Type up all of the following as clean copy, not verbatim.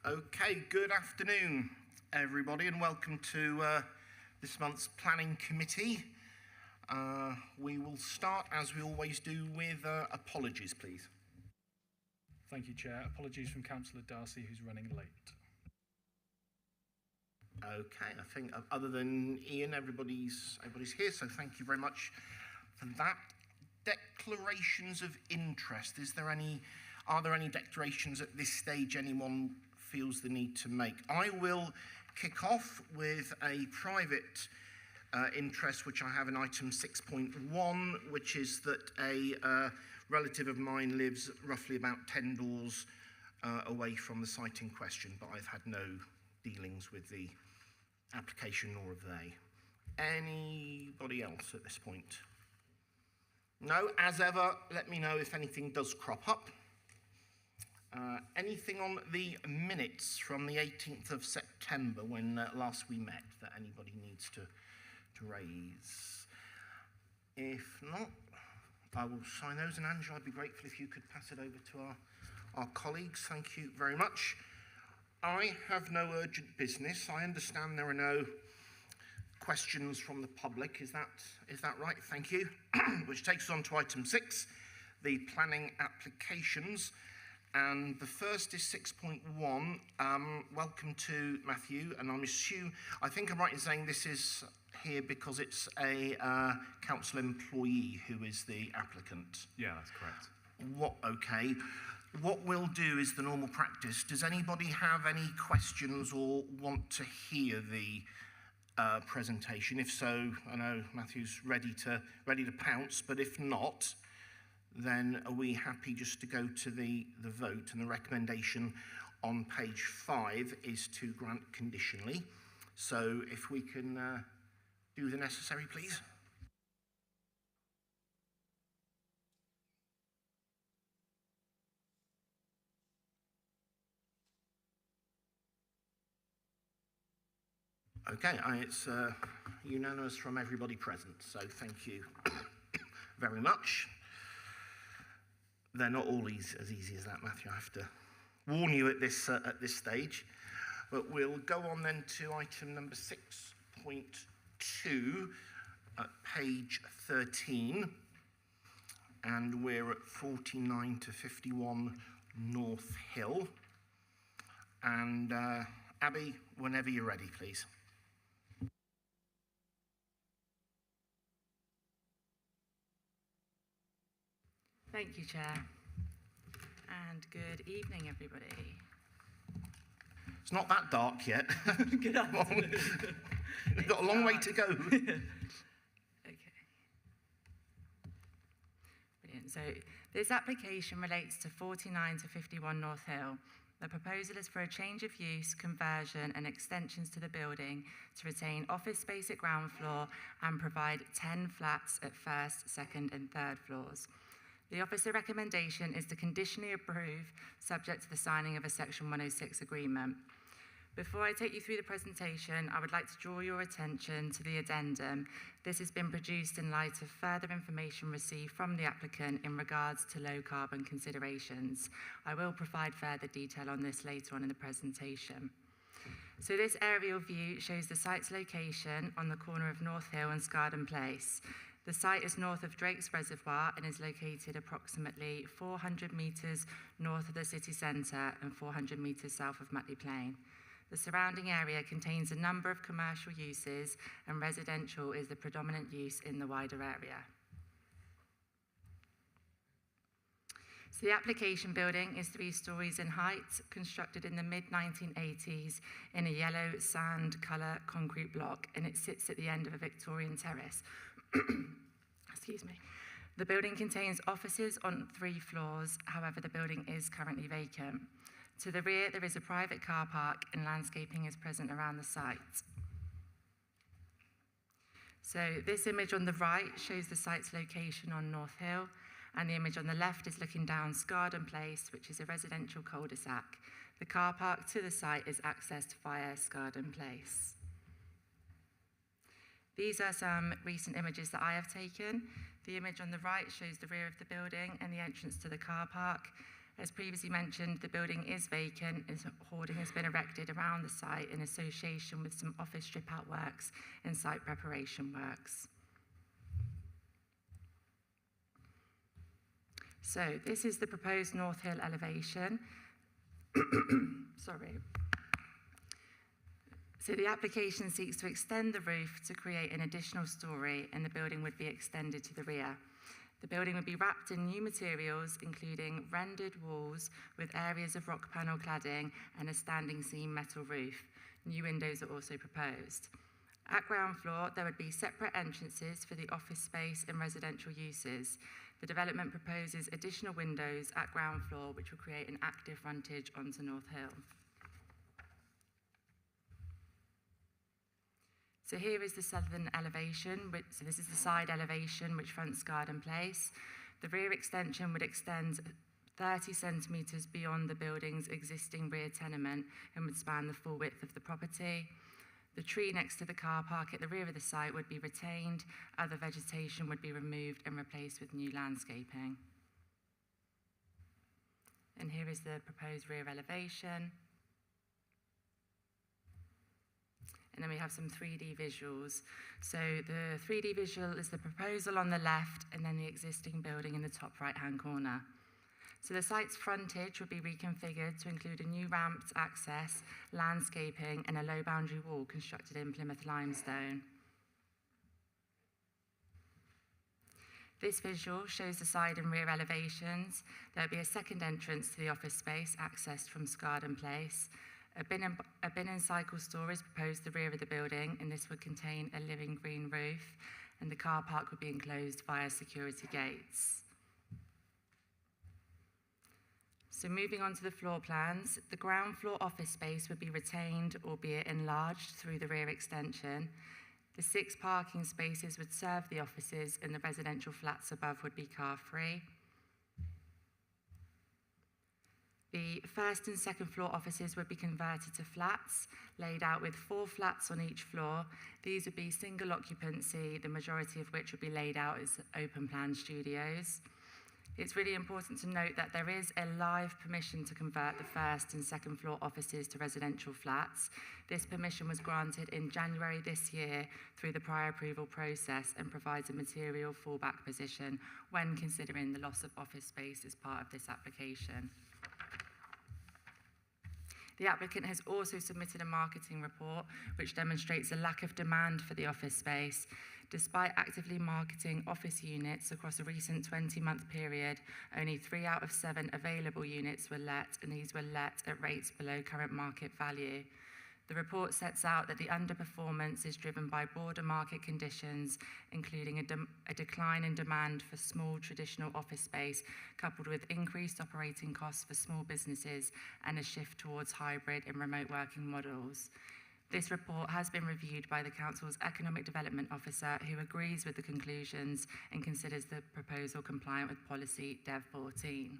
Okay, good afternoon, everybody, and welcome to this month's Planning Committee. We will start, as we always do, with apologies, please. Thank you, Chair. Apologies from Councillor Darcy, who's running late. Okay, I think other than Ian, everybody's here, so thank you very much for that. Declarations of interest. Are there any declarations at this stage anyone feels the need to make? I will kick off with a private interest, which I have in item 6.1, which is that a relative of mine lives roughly about 10 doors away from the site in question, but I've had no dealings with the application, nor have they. Anybody else at this point? No, as ever, let me know if anything does crop up. Anything on the minutes from the 18th of September when last we met that anybody needs to raise? If not, I will sign those, and Angela, I'd be grateful if you could pass it over to our colleagues. Thank you very much. I have no urgent business. I understand there are no questions from the public. Is that right? Thank you. Which takes us on to item 6, the planning applications. And the first is 6.1. Welcome to Matthew, and I think I'm right in saying this is here because it's a council employee who is the applicant. Yeah, that's correct. Okay. What we'll do is the normal practice. Does anybody have any questions or want to hear the presentation? If so, I know Matthew's ready to pounce, but if not, then are we happy just to go to the vote? And the recommendation on page 5 is to grant conditionally. So if we can do the necessary, please. Okay, it's unanimous from everybody present, so thank you very much. They're not all as easy as that, Matthew. I have to warn you at this stage. But we'll go on then to item number 6.2 at page 13. And we're at 49 to 51 North Hill. And Abby, whenever you're ready, please. Thank you, Chair, and good evening, everybody. It's not that dark yet. Good afternoon. We've got a long way to go. Okay. Brilliant. So this application relates to 49 to 51 North Hill. The proposal is for a change of use, conversion and extensions to the building to retain office space at ground floor and provide 10 flats at first, second and third floors. The officer recommendation is to conditionally approve, subject to the signing of a Section 106 agreement. Before I take you through the presentation, I would like to draw your attention to the addendum. This has been produced in light of further information received from the applicant in regards to low carbon considerations. I will provide further detail on this later on in the presentation. So this aerial view shows the site's location on the corner of North Hill and Scarden Place. The site is north of Drake's Reservoir and is located approximately 400 metres north of the city centre and 400 metres south of Matley Plain. The surrounding area contains a number of commercial uses and residential is the predominant use in the wider area. So the application building is 3 stories in height, constructed in the mid-1980s in a yellow sand colour concrete block, and it sits at the end of a Victorian terrace. Excuse me. The building contains offices on 3 floors, however the building is currently vacant. To the rear there is a private car park and landscaping is present around the site. So this image on the right shows the site's location on North Hill, and the image on the left is looking down Scarden Place, which is a residential cul-de-sac. The car park to the site is accessed via Scarden Place. These are some recent images that I have taken. The image on the right shows the rear of the building and the entrance to the car park. As previously mentioned, the building is vacant and hoarding has been erected around the site in association with some office strip-out works and site preparation works. So this is the proposed North Hill elevation. Sorry. So the application seeks to extend the roof to create an additional story, and the building would be extended to the rear. The building would be wrapped in new materials, including rendered walls with areas of rock panel cladding and a standing seam metal roof. New windows are also proposed. At ground floor, there would be separate entrances for the office space and residential uses. The development proposes additional windows at ground floor, which will create an active frontage onto North Hill. So here is the southern elevation, so this is the side elevation which fronts Garden Place. The rear extension would extend 30 centimetres beyond the building's existing rear tenement and would span the full width of the property. The tree next to the car park at the rear of the site would be retained. Other vegetation would be removed and replaced with new landscaping. And here is the proposed rear elevation. And then we have some 3D visuals. So the 3D visual is the proposal on the left and then the existing building in the top right-hand corner. So the site's frontage would be reconfigured to include a new ramped access, landscaping, and a low boundary wall constructed in Plymouth limestone. This visual shows the side and rear elevations. There will be a second entrance to the office space accessed from Garden Place. A bin and cycle store is proposed at the rear of the building, and this would contain a living green roof, and the car park would be enclosed via security gates. So moving on to the floor plans, the ground floor office space would be retained, albeit enlarged through the rear extension. The 6 parking spaces would serve the offices, and the residential flats above would be car-free. The first and second floor offices would be converted to flats, laid out with 4 flats on each floor. These would be single occupancy, the majority of which would be laid out as open plan studios. It's really important to note that there is a live permission to convert the first and second floor offices to residential flats. This permission was granted in January this year through the prior approval process and provides a material fallback position when considering the loss of office space as part of this application. The applicant has also submitted a marketing report which demonstrates a lack of demand for the office space. Despite actively marketing office units across a recent 20-month period, only 3 out of 7 available units were let, and these were let at rates below current market value. The report sets out that the underperformance is driven by broader market conditions, including a decline in demand for small traditional office space, coupled with increased operating costs for small businesses and a shift towards hybrid and remote working models. This report has been reviewed by the Council's Economic Development Officer, who agrees with the conclusions and considers the proposal compliant with policy DEV 14.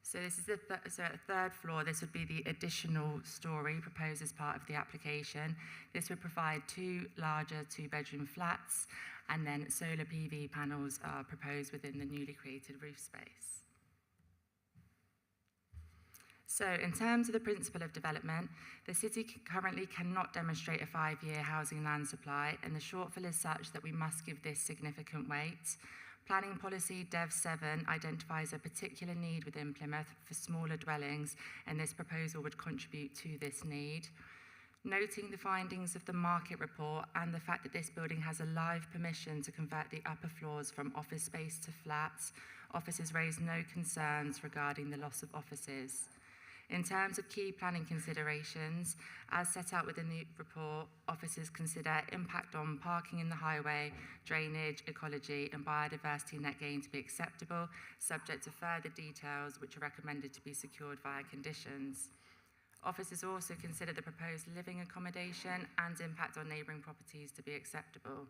So this is at the third floor, this would be the additional story proposed as part of the application. This would provide 2 larger 2-bedroom flats, and then solar PV panels are proposed within the newly created roof space. So in terms of the principle of development, the city currently cannot demonstrate a 5-year housing land supply, and the shortfall is such that we must give this significant weight. Planning policy DEV 7 identifies a particular need within Plymouth for smaller dwellings, and this proposal would contribute to this need. Noting the findings of the market report and the fact that this building has a live permission to convert the upper floors from office space to flats, officers raised no concerns regarding the loss of offices. In terms of key planning considerations, as set out within the report, officers consider impact on parking in the highway, drainage, ecology, and biodiversity net gain to be acceptable, subject to further details which are recommended to be secured via conditions. Officers also consider the proposed living accommodation and impact on neighbouring properties to be acceptable.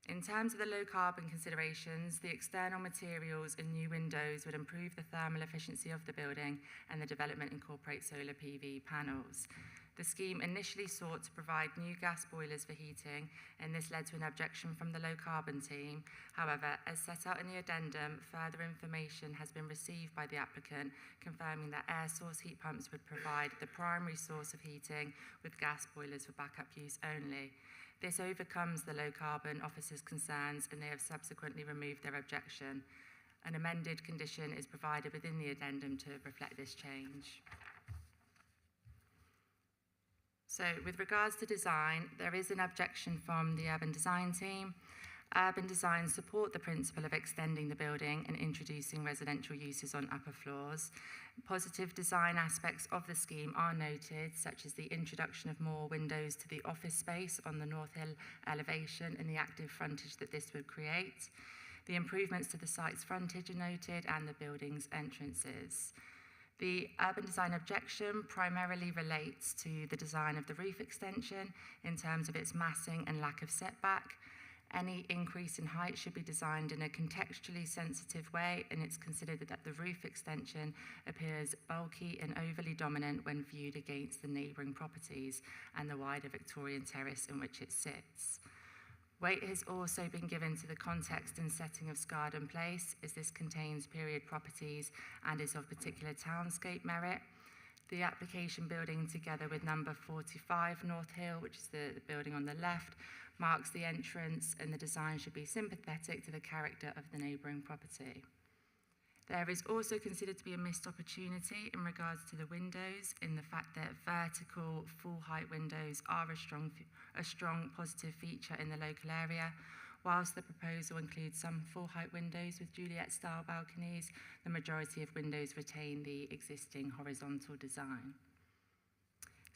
In terms of the low carbon considerations, the external materials and new windows would improve the thermal efficiency of the building, and the development incorporates solar PV panels. The scheme initially sought to provide new gas boilers for heating, and this led to an objection from the low carbon team. However, as set out in the addendum, further information has been received by the applicant confirming that air source heat pumps would provide the primary source of heating, with gas boilers for backup use only. This overcomes the low carbon officer's concerns, and they have subsequently removed their objection. An amended condition is provided within the addendum to reflect this change. So with regards to design, there is an objection from the urban design team. Urban design support the principle of extending the building and introducing residential uses on upper floors. Positive design aspects of the scheme are noted, such as the introduction of more windows to the office space on the North Hill elevation and the active frontage that this would create. The improvements to the site's frontage are noted, and the building's entrances. The urban design objection primarily relates to the design of the roof extension in terms of its massing and lack of setback. Any increase in height should be designed in a contextually sensitive way, and it's considered that the roof extension appears bulky and overly dominant when viewed against the neighbouring properties and the wider Victorian terrace in which it sits. Weight has also been given to the context and setting of Scarden Place, as this contains period properties and is of particular townscape merit. The application building, together with number 45 North Hill, which is the building on the left, marks the entrance, and the design should be sympathetic to the character of the neighbouring property. There is also considered to be a missed opportunity in regards to the windows, in the fact that vertical full-height windows are a strong positive feature in the local area. Whilst the proposal includes some full-height windows with Juliet-style balconies, the majority of windows retain the existing horizontal design.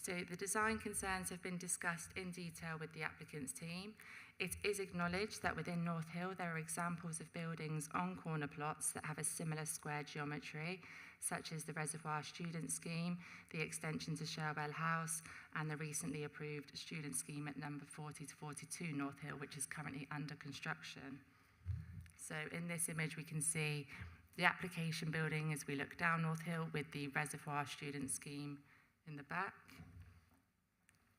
So the design concerns have been discussed in detail with the applicant's team. It is acknowledged that within North Hill there are examples of buildings on corner plots that have a similar square geometry, such as the Reservoir Student Scheme, the extension to Sherwell House, and the recently approved student scheme at number 40 to 42 North Hill, which is currently under construction. So in this image we can see the application building as we look down North Hill with the Reservoir Student Scheme in the back.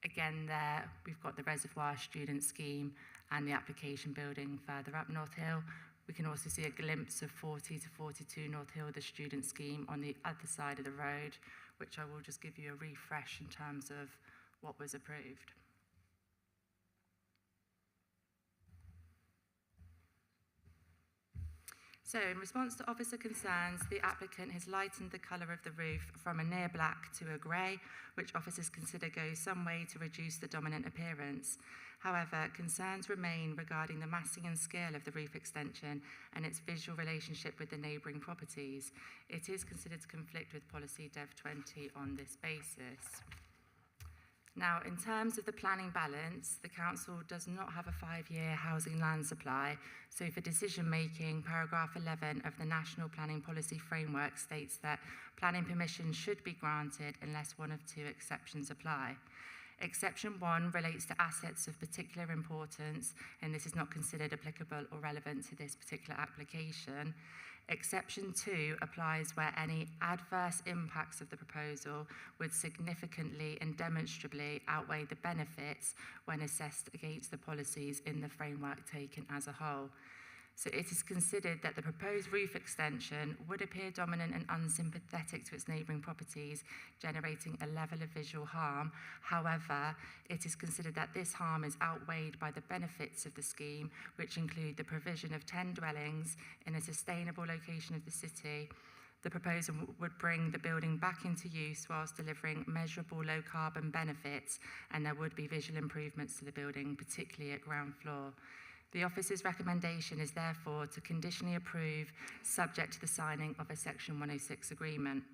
Again there, we've got the Reservoir Student Scheme and the application building further up North Hill. We can also see a glimpse of 40 to 42 North Hill, the student scheme, on the other side of the road, which I will just give you a refresh in terms of what was approved. So in response to officer concerns, the applicant has lightened the colour of the roof from a near black to a grey, which officers consider goes some way to reduce the dominant appearance. However, concerns remain regarding the massing and scale of the roof extension and its visual relationship with the neighbouring properties. It is considered to conflict with policy Dev 20 on this basis. Now, in terms of the planning balance, the council does not have a 5-year housing land supply, so for decision-making, paragraph 11 of the National Planning Policy Framework states that planning permission should be granted unless one of two exceptions apply. Exception 1 relates to assets of particular importance, and this is not considered applicable or relevant to this particular application. Exception 2 applies where any adverse impacts of the proposal would significantly and demonstrably outweigh the benefits when assessed against the policies in the framework taken as a whole. So it is considered that the proposed roof extension would appear dominant and unsympathetic to its neighbouring properties, generating a level of visual harm. However, it is considered that this harm is outweighed by the benefits of the scheme, which include the provision of 10 dwellings in a sustainable location of the city. The proposal would bring the building back into use whilst delivering measurable low carbon benefits, and there would be visual improvements to the building, particularly at ground floor. The officer's recommendation is therefore to conditionally approve, subject to the signing of a Section 106 agreement.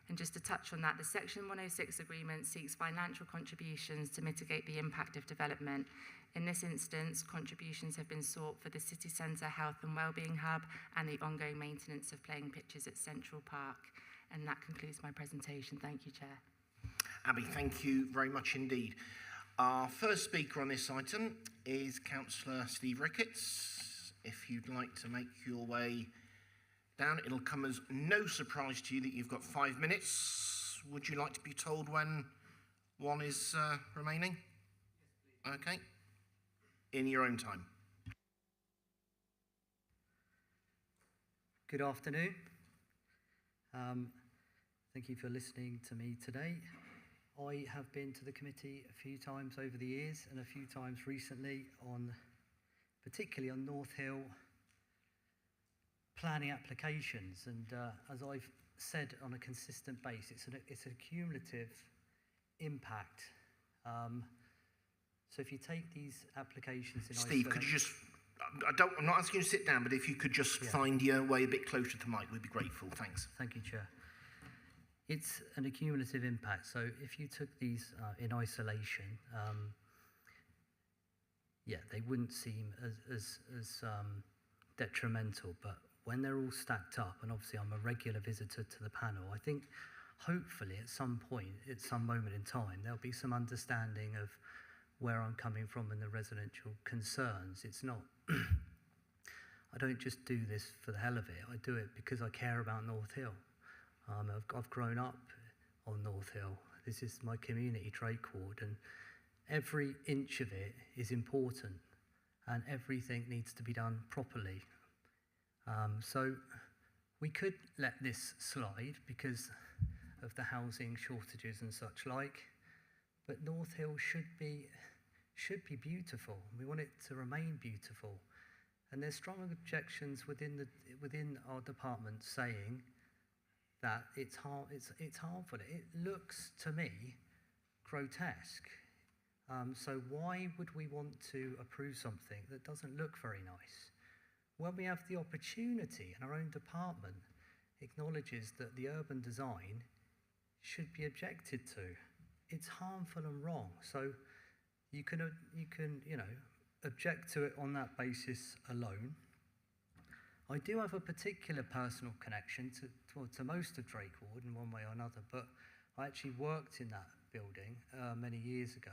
And just to touch on that, the Section 106 agreement seeks financial contributions to mitigate the impact of development. In this instance, contributions have been sought for the City Centre Health and Wellbeing Hub and the ongoing maintenance of playing pitches at Central Park. And that concludes my presentation. Thank you, Chair. Abby, thank you very much indeed. Our first speaker on this item is Councillor Steve Ricketts. If you'd like to make your way down, it'll come as no surprise to you that you've got 5 minutes. Would you like to be told when One is remaining? Okay. In your own time. Good afternoon. Thank you for listening to me today. I have been to the committee a few times over the years and a few times recently particularly on North Hill planning applications, and as I've said on a consistent basis, it's a cumulative impact. So if you take these applications in Steve, could you just, I'm not asking you to sit down, but if you could just find your way a bit closer to the mic, we'd be grateful. Thanks. Thank you, Chair. It's an accumulative impact. So if you took these in isolation, they wouldn't seem as detrimental. But when they're all stacked up, and obviously I'm a regular visitor to the panel, I think hopefully at some point, at some moment in time, there'll be some understanding of where I'm coming from and the residential concerns. It's not, I don't just do this for the hell of it. I do it because I care about North Hill. I've grown up on North Hill. This is my community trade ward, and every inch of it is important, and everything needs to be done properly. So we could let this slide because of the housing shortages and such like, but North Hill should be beautiful. We want it to remain beautiful, and there's strong objections within our department saying that it's harmful. It looks to me grotesque. So why would we want to approve something that doesn't look very nice? When we have the opportunity, and our own department acknowledges that the urban design should be objected to. It's harmful and wrong. So you can object to it on that basis alone. I do have a particular personal connection to most of Drake Ward in one way or another, but I actually worked in that building many years ago.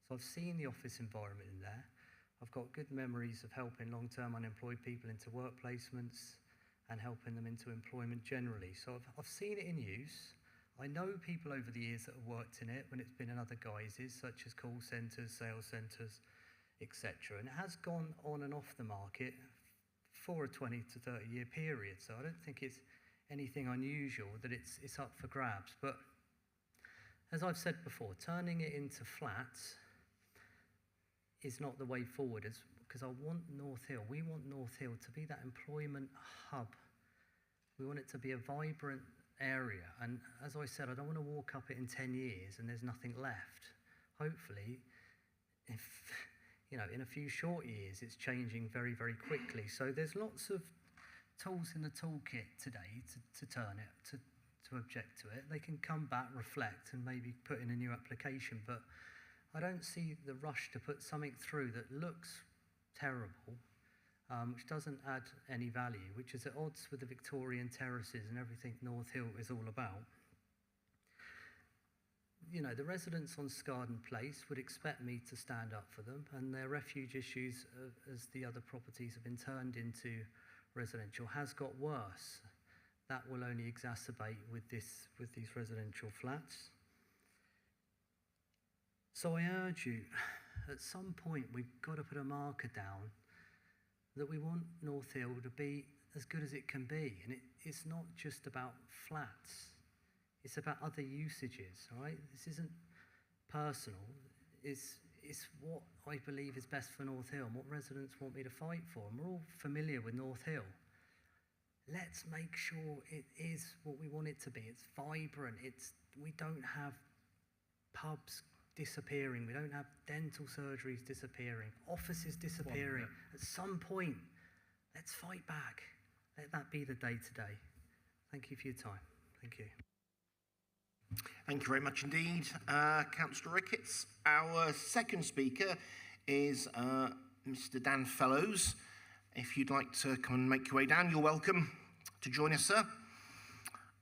So I've seen the office environment in there. I've got good memories of helping long-term unemployed people into work placements and helping them into employment generally. So I've seen it in use. I know people over the years that have worked in it when it's been in other guises, such as call centres, sales centres, etc. And it has gone on and off the market for a 20 to 30 year period. So I don't think it's anything unusual that it's up for grabs. But as I've said before, turning it into flats is not the way forward, because we want North Hill to be that employment hub. We want it to be a vibrant area. And as I said, I don't want to walk up it in 10 years and there's nothing left. Hopefully, in a few short years, it's changing very, very quickly. So there's lots of tools in the toolkit today to turn it, to object to it. They can come back, reflect, and maybe put in a new application. But I don't see the rush to put something through that looks terrible, which doesn't add any value, which is at odds with the Victorian terraces and everything North Hill is all about. The residents on Scarden Place would expect me to stand up for them, and their refuge issues, as the other properties have been turned into residential, has got worse. That will only exacerbate with these residential flats. So I urge you, at some point we've got to put a marker down that we want North Hill to be as good as it can be. And it's not just about flats. It's about other usages, all right? This isn't personal. It's what I believe is best for North Hill and what residents want me to fight for. And we're all familiar with North Hill. Let's make sure it is what we want it to be. It's vibrant. We don't have pubs disappearing. We don't have dental surgeries disappearing, offices disappearing. At some point, let's fight back. Let that be the day today. Thank you for your time. Thank you. Thank you very much indeed, Councillor Ricketts. Our second speaker is Mr. Dan Fellows. If you'd like to come and make your way down, you're welcome to join us, sir.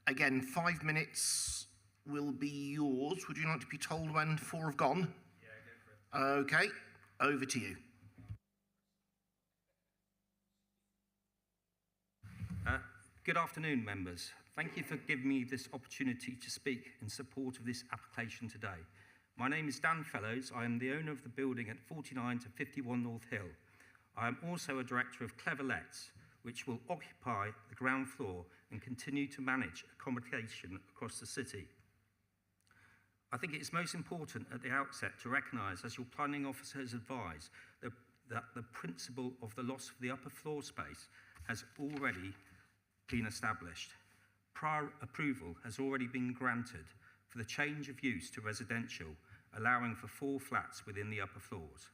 Again, 5 minutes will be yours. Would you like to be told when 4 have gone? Yeah, go for it. Okay, over to you. Good afternoon, members. Thank you for giving me this opportunity to speak in support of this application today. My name is Dan Fellows. I am the owner of the building at 49 to 51 North Hill. I am also a director of Clever Lets, which will occupy the ground floor and continue to manage accommodation across the city. I think it is most important at the outset to recognise, as your planning officer has advised, that the principle of the loss of the upper floor space has already been established. Prior approval has already been granted for the change of use to residential, allowing for 4 flats within the upper floors.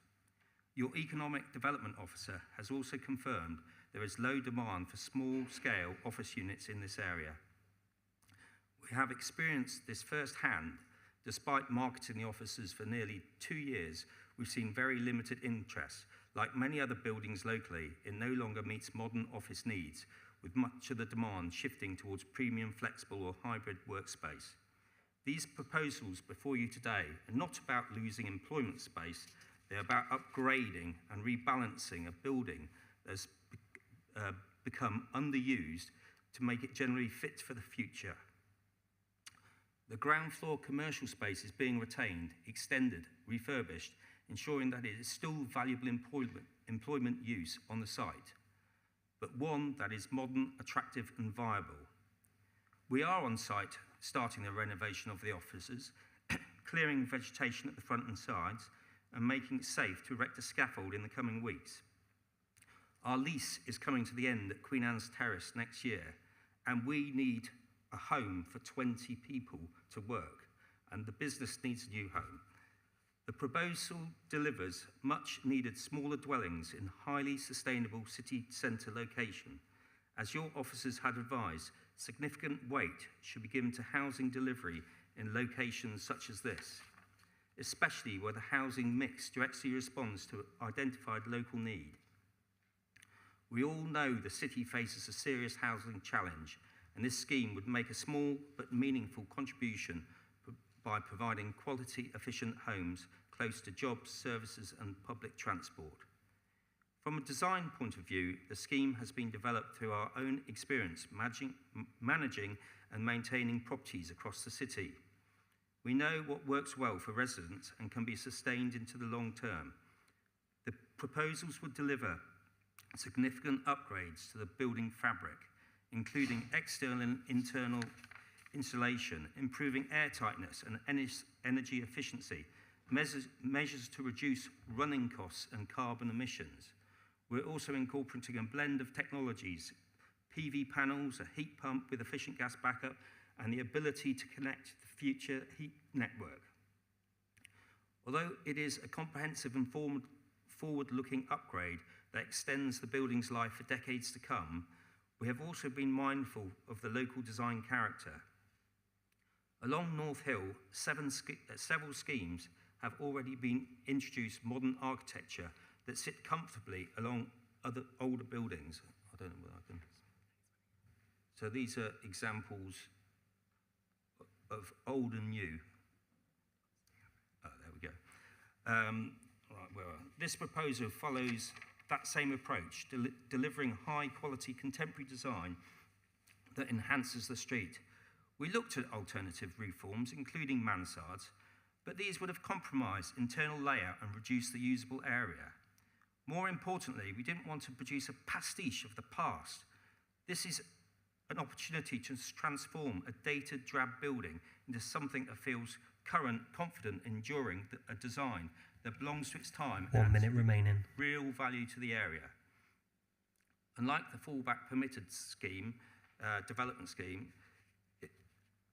Your economic development officer has also confirmed there is low demand for small-scale office units in this area. We have experienced this firsthand. Despite marketing the offices for nearly 2 years, we've seen very limited interest. Like many other buildings locally, it no longer meets modern office needs, with much of the demand shifting towards premium, flexible or hybrid workspace. These proposals before you today are not about losing employment space, they're about upgrading and rebalancing a building that's become underused to make it generally fit for the future. The ground floor commercial space is being retained, extended, refurbished, ensuring that it is still valuable employment use on the site, but one that is modern, attractive and viable. We are on site starting the renovation of the offices, clearing vegetation at the front and sides, and making it safe to erect a scaffold in the coming weeks. Our lease is coming to the end at Queen Anne's Terrace next year, and we need a home for 20 people to work, and the business needs a new home. The proposal delivers much needed smaller dwellings in highly sustainable city centre location. As your officers had advised, significant weight should be given to housing delivery in locations such as this, especially where the housing mix directly responds to identified local need. We all know the city faces a serious housing challenge, and this scheme would make a small but meaningful contribution by providing quality, efficient homes close to jobs, services and public transport. From a design point of view, the scheme has been developed through our own experience managing and maintaining properties across the city. We know what works well for residents and can be sustained into the long term. The proposals would deliver significant upgrades to the building fabric, including external and internal insulation, improving air tightness and energy efficiency, measures to reduce running costs and carbon emissions. We're also incorporating a blend of technologies, PV panels, a heat pump with efficient gas backup, and the ability to connect the future heat network. Although it is a comprehensive and forward-looking upgrade that extends the building's life for decades to come, we have also been mindful of the local design character. Along North Hill, several schemes have already been introduced modern architecture that sit comfortably along other older buildings. I don't know whether I can. So these are examples of old and new. Oh, there we go. This proposal follows that same approach, delivering high-quality contemporary design that enhances the street. We looked at alternative roof forms, including mansards, but these would have compromised internal layout and reduced the usable area. More importantly, we didn't want to produce a pastiche of the past. This is an opportunity to transform a dated, drab building into something that feels current, confident, enduring, a design that belongs to its time. 1 minute remaining. Real value to the area. Unlike the fallback permitted scheme, development scheme,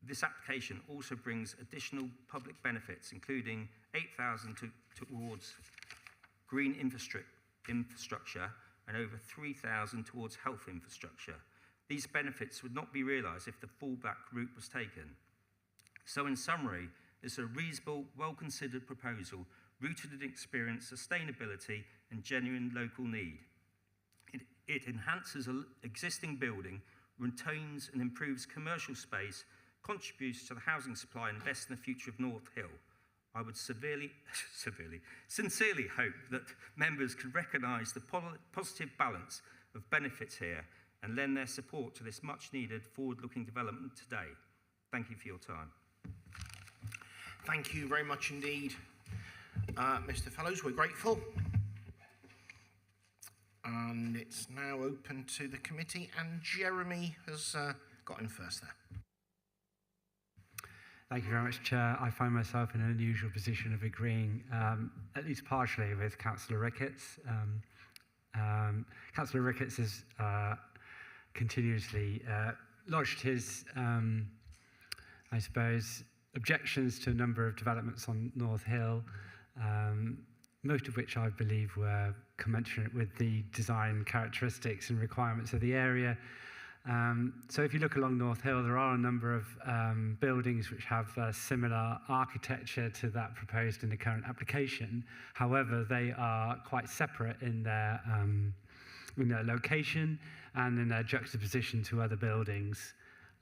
this application also brings additional public benefits, including 8,000 towards green infrastructure and over 3,000 towards health infrastructure. These benefits would not be realised if the fallback route was taken. So in summary, it's a reasonable, well-considered proposal rooted in experience, sustainability and genuine local need. It enhances an existing building, retains and improves commercial space, contributes to the housing supply and invests in the future of North Hill. I would sincerely hope that members can recognise the positive balance of benefits here and lend their support to this much-needed forward-looking development today. Thank you for your time. Thank you very much indeed, Mr. Fellows. We're grateful. And it's now open to the committee, and Jeremy has got in first there. Thank you very much, Chair. I find myself in an unusual position of agreeing, at least partially, with Councillor Ricketts. Councillor Ricketts has continuously lodged his, I suppose, objections to a number of developments on North Hill, most of which I believe were commensurate with the design characteristics and requirements of the area. So if you look along North Hill, there are a number of buildings which have similar architecture to that proposed in the current application. However, they are quite separate in their location and in their juxtaposition to other buildings.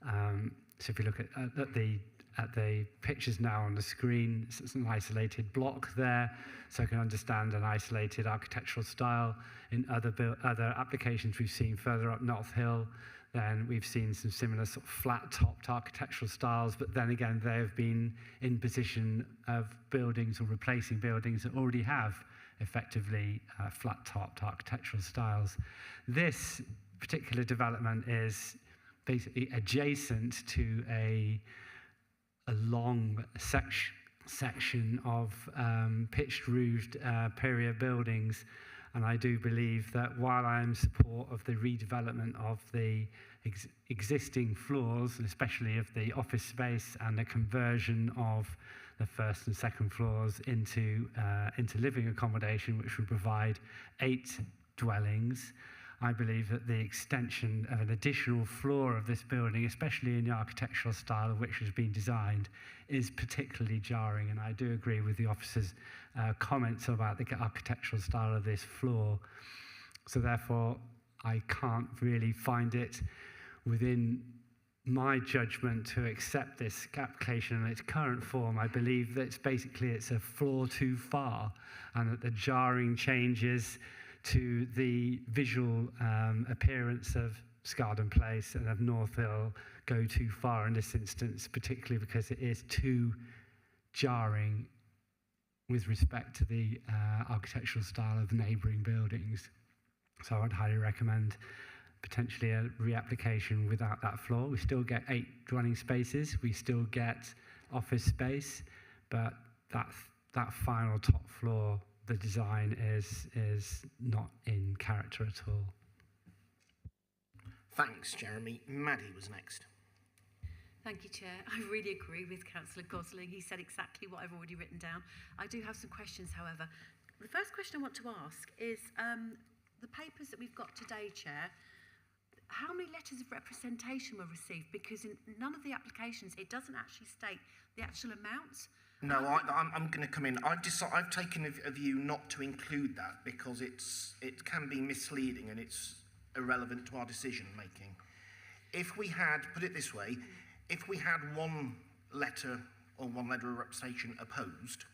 So if you look at the pictures now on the screen, it's an isolated block there, so I can understand an isolated architectural style. In other applications we've seen further up North Hill, then we've seen some similar sort of flat-topped architectural styles, but then again they have been in position of buildings or replacing buildings that already have effectively flat-topped architectural styles. This particular development is basically adjacent to a long section of pitched roofed period buildings, and I do believe that while I am in support of the redevelopment of the existing floors, and especially of the office space and the conversion of the first and second floors into living accommodation, which would provide 8 dwellings, I believe that the extension of an additional floor of this building, especially in the architectural style of which has been designed, is particularly jarring. And I do agree with the officer's comments about the architectural style of this floor. So therefore, I can't really find it within my judgment to accept this application in its current form. I believe that it's a floor too far, and that the jarring changes to the visual appearance of Scarden Place and of North Hill go too far in this instance, particularly because it is too jarring with respect to the architectural style of neighbouring buildings. So I would highly recommend potentially a reapplication without that floor. We still get 8 dwelling spaces, we still get office space, but that final top floor, the design is not in character at all. Thanks, Jeremy. Maddie was next. Thank you, Chair. I really agree with Councillor Gosling. He said exactly what I've already written down. I do have some questions, however. The first question I want to ask is the papers that we've got today, Chair, how many letters of representation were received? Because in none of the applications, it doesn't actually state the actual amounts. No, I'm going to come in. I've taken a view not to include that because it can be misleading and it's irrelevant to our decision making. If we had, put it this way, if we had one letter of representation opposed,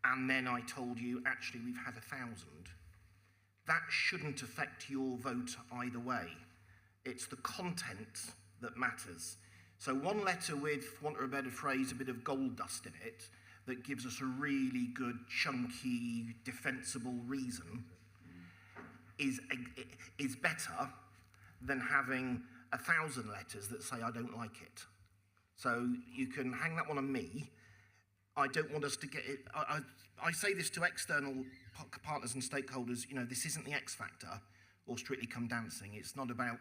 and then I told you actually we've had 1,000, that shouldn't affect your vote either way. It's the content that matters. So one letter with, for want of a better phrase, a bit of gold dust in it that gives us a really good, chunky, defensible reason is better than having 1,000 letters that say I don't like it. So you can hang that one on me. I don't want us to get it. I say this to external partners and stakeholders, you know, this isn't the X Factor or Strictly Come Dancing. It's not about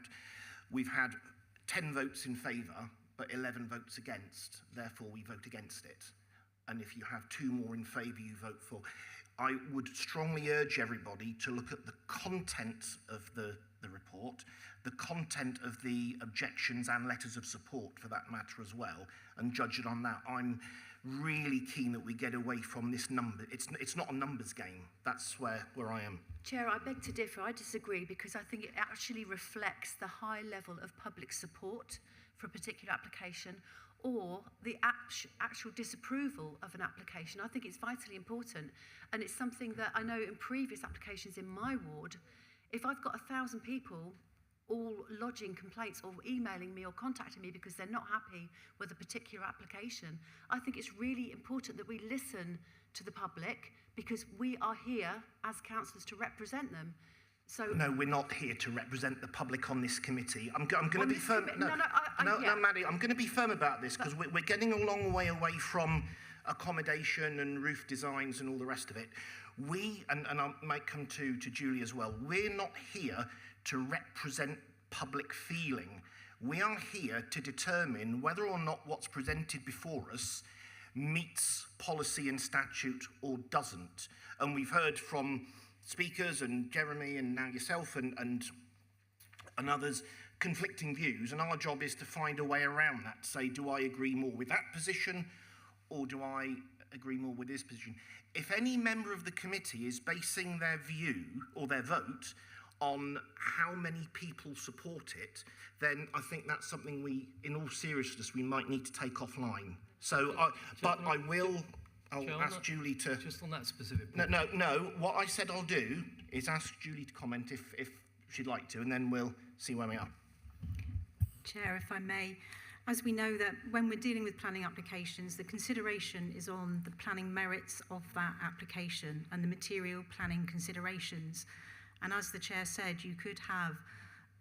we've had 10 votes in favour but 11 votes against, therefore we vote against it. And if you have 2 more in favour, you vote for. I would strongly urge everybody to look at the content of the report, the content of the objections and letters of support for that matter as well, and judge it on that. I'm really keen that we get away from this number. It's not a numbers game. That's where I am. Chair, I beg to differ. I disagree because I think it actually reflects the high level of public support for a particular application or the actual disapproval of an application. I think it's vitally important, and it's something that I know in previous applications in my ward, if I've got 1,000 people all lodging complaints or emailing me or contacting me because they're not happy with a particular application. I think it's really important that we listen to the public because we are here as councillors to represent them. So no, we're not here to represent the public on this committee. I'm going to be firm. No, Maddie, I'm going to be firm about this because we're getting a long way away from accommodation and roof designs and all the rest of it. And I might come to Julie as well, we're not here to represent public feeling. We are here to determine whether or not what's presented before us meets policy and statute or doesn't. And we've heard from speakers and Jeremy and now yourself and others conflicting views, and our job is to find a way around that, to say, do I agree more with that position or do I agree more with this position? If any member of the committee is basing their view or their vote on how many people support it, then I think that's something we, in all seriousness, we might need to take offline. So, I'll ask Julie to... Just on that specific point. No, what I said I'll do is ask Julie to comment if she'd like to, and then we'll see where we are. Chair, if I may, as we know that when we're dealing with planning applications, the consideration is on the planning merits of that application and the material planning considerations. And as the Chair said, you could have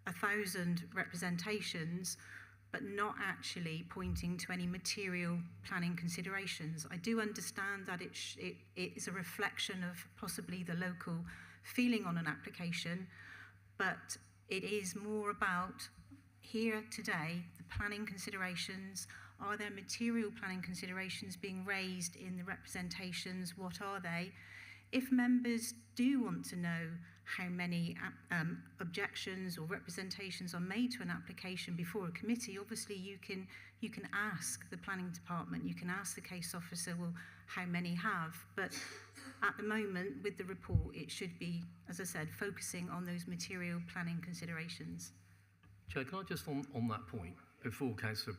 1,000 representations, but not actually pointing to any material planning considerations. I do understand that it is a reflection of possibly the local feeling on an application, but it is more about here today, the planning considerations. Are there material planning considerations being raised in the representations? What are they? If members do want to know how many objections or representations are made to an application before a committee, obviously you can ask the planning department, you can ask the case officer, well, how many have? But at the moment, with the report, it should be, as I said, focusing on those material planning considerations. Chair, can I just on that point, before Councillor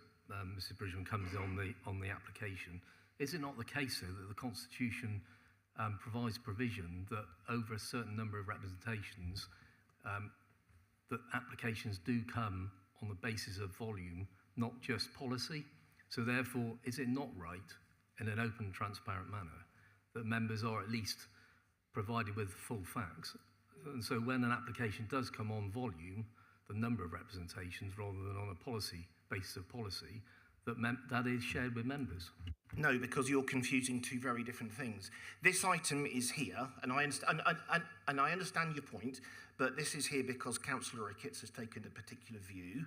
Mrs Bridgman comes on the application, is it not the case though that the Constitution provides provision that over a certain number of representations, that applications do come on the basis of volume, not just policy? So therefore, is it not right, in an open and transparent manner, that members are at least provided with full facts? And so when an application does come on volume, the number of representations rather than on a policy basis of policy, that is shared with members? No, because you're confusing two very different things. This item is here, and I understand your point, but this is here because Councillor Ricketts has taken a particular view.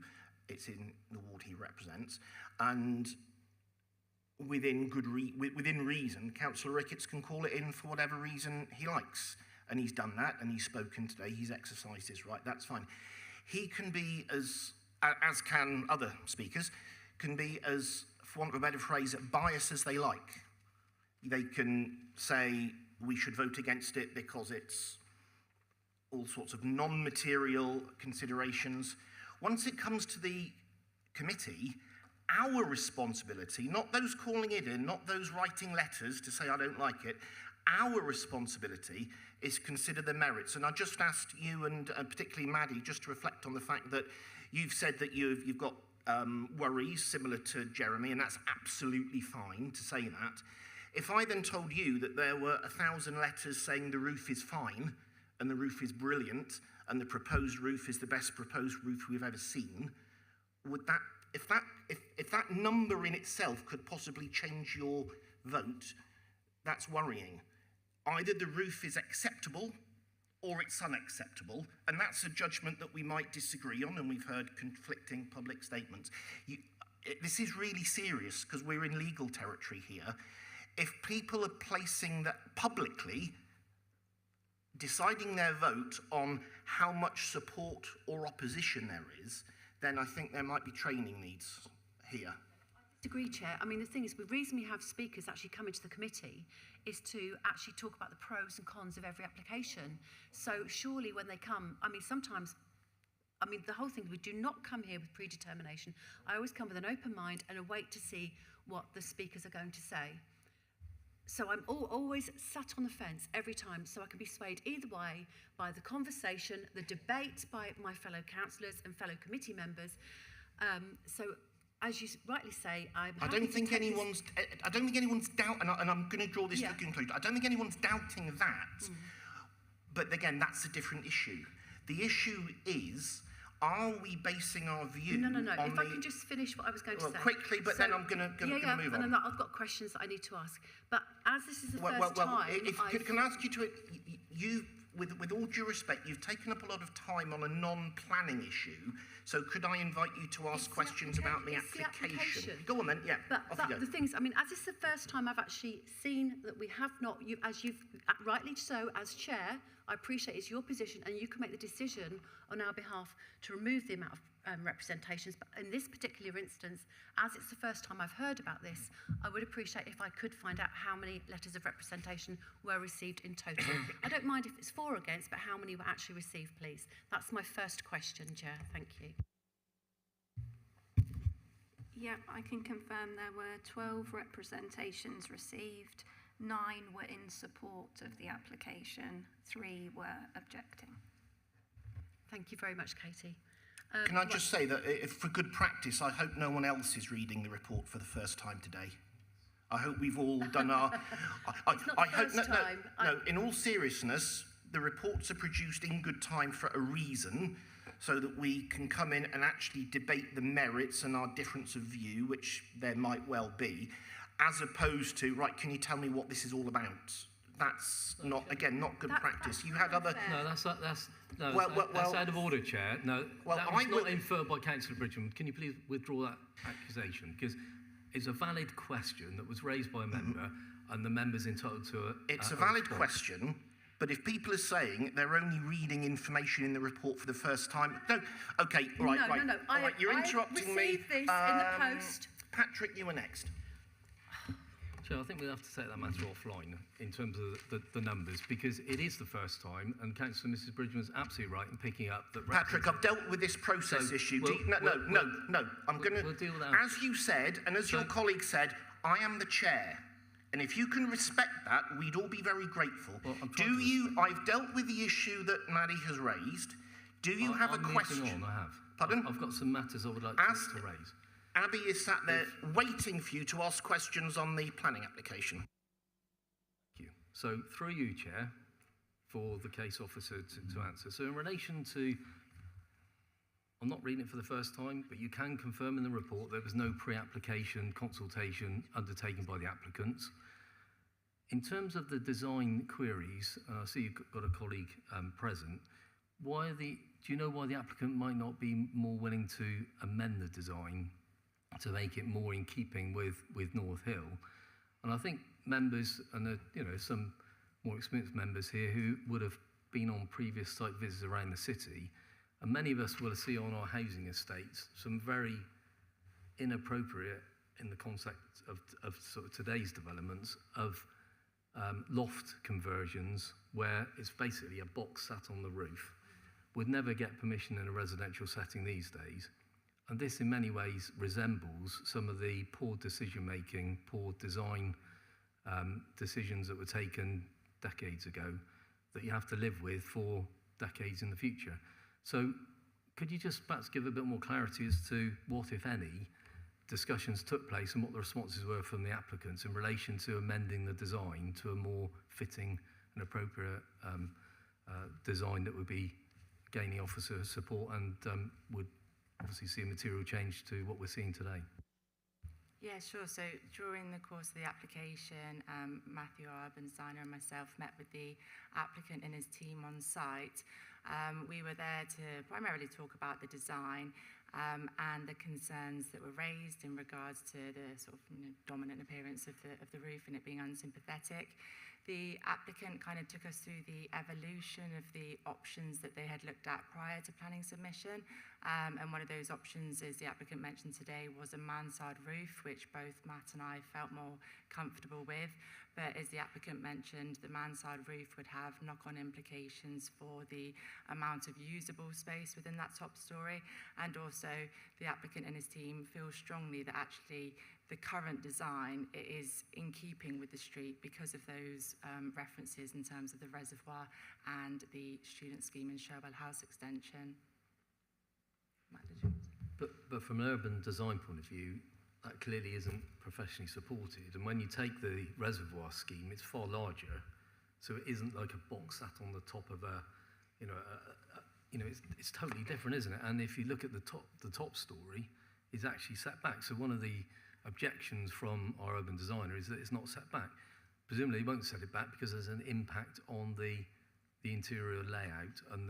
It's in the ward he represents, and within reason, Councillor Ricketts can call it in for whatever reason he likes, and he's done that, and he's spoken today. He's exercised his right. That's fine. He can be as can other speakers, can be as, for want of a better phrase, biased as they like. They can say we should vote against it because it's all sorts of non-material considerations. Once it comes to the committee, our responsibility, not those calling it in, not those writing letters to say I don't like it, our responsibility is consider the merits. And I just asked you and particularly Maddie just to reflect on the fact that you've said that you've got worries similar to Jeremy, and that's absolutely fine to say that. If I then told you that there were 1,000 letters saying the roof is fine and the roof is brilliant and the proposed roof is the best proposed roof we've ever seen, would that, if that number in itself could possibly change your vote, that's worrying. Either the roof is acceptable or it's unacceptable, and that's a judgment that we might disagree on, and we've heard conflicting public statements. This is really serious because we're in legal territory here. If people are placing that publicly, deciding their vote on how much support or opposition there is, then I think there might be training needs here. Agree, Chair. I mean, the thing is, the reason we have speakers actually come into the committee is to actually talk about the pros and cons of every application. So surely when they come, I mean, sometimes, I mean, the whole thing, we do not come here with predetermination. I always come with an open mind and await to see what the speakers are going to say. So I'm always sat on the fence every time, so I can be swayed either way by the conversation, the debate by my fellow councillors and fellow committee members. So, as you rightly say, I don't think anyone's doubt, and I'm going to draw this to a conclusion. I don't think anyone's doubting that. But again, that's a different issue. The issue is, are we basing our view No. on If I can just finish what I was going to say. Quickly, but then I'm going to move on. And I've got questions that I need to ask. But as this is the first time... Can I ask you to... With all due respect, you've taken up a lot of time on a non-planning issue, so could I invite you to ask questions about the application? Go on then, yeah. But the thing is, I mean, as this is the first time I've actually seen that we have not, as you've rightly so, as chair, I appreciate it's your position and you can make the decision on our behalf to remove the amount of representations. But in this particular instance, as it's the first time I've heard about this, I would appreciate if I could find out how many letters of representation were received in total. I don't mind if it's for or against, but how many were actually received, please? That's my first question, Chair. Thank you. Yeah, I can confirm there were 12 representations received. 9 were in support of the application. 3 were objecting. Thank you very much, Katie. Can I just say that for good practice, I hope no one else is reading the report for the first time today. I hope we've all done our... It's not the first time. No, in all seriousness, the reports are produced in good time for a reason, so that we can come in and actually debate the merits and our difference of view, which there might well be, as opposed to, right, can you tell me what this is all about? That's not, again, not good practice. You had other... No, that's out of order, Chair. No, that was not inferred by Councillor Bridgman. Can you please withdraw that accusation? Because it's a valid question that was raised by a member, and the member's entitled to a... It's a valid question, but if people are saying they're only reading information in the report for the first time... No, OK, right. No. All right, you're interrupting me. I received this in the post. Patrick, you were next. So I think we'll have to take that matter offline in terms of the numbers, because it is the first time, and Councillor Mrs Bridgman's absolutely right in picking up that... Patrick, I've dealt with this process issue. No. I'm going to... We'll deal with that. As you said, and as your colleague said, I am the chair. And if you can respect that, we'd all be very grateful. Well, I've dealt with the issue that Maddie has raised. Do you have a question? I have. Pardon? I've got some matters I would like to raise. Abby is sat there waiting for you to ask questions on the planning application. Thank you. So, through you, Chair, for the case officer to answer. So, in relation to, I'm not reading it for the first time, but you can confirm in the report there was no pre-application consultation undertaken by the applicants. In terms of the design queries, and I see you've got a colleague present, do you know why the applicant might not be more willing to amend the design to make it more in keeping with North Hill? And I think members, and some more experienced members here who would have been on previous site visits around the city, and many of us will see on our housing estates some very inappropriate, in the context of sort of today's developments, of loft conversions where it's basically a box sat on the roof. Would never get permission in a residential setting these days. And this in many ways resembles some of the poor decision-making, poor design decisions that were taken decades ago that you have to live with for decades in the future. So could you just perhaps give a bit more clarity as to what, if any, discussions took place and what the responses were from the applicants in relation to amending the design to a more fitting and appropriate design that would be gaining officer support and would obviously see a material change to what we're seeing today? Yeah, sure. So during the course of the application, Matthew, our urban designer, and myself met with the applicant and his team on site. We were there to primarily talk about the design and the concerns that were raised in regards to the sort of dominant appearance of the roof and it being unsympathetic. The applicant kind of took us through the evolution of the options that they had looked at prior to planning submission. And one of those options, as the applicant mentioned today, was a mansard roof, which both Matt and I felt more comfortable with. But as the applicant mentioned, the mansard roof would have knock-on implications for the amount of usable space within that top story. And also, the applicant and his team feel strongly that actually the current design, it is in keeping with the street because of those references in terms of the reservoir and the student scheme in Sherwell House extension. Matt, did you? But from an urban design point of view, that clearly isn't professionally supported. And when you take the reservoir scheme, it's far larger. So it isn't like a box sat on the top of a, it's totally different, isn't it? And if you look at the top story, is actually set back. So one of the objections from our urban designer is that it's not set back. Presumably he won't set it back because there's an impact on the interior layout and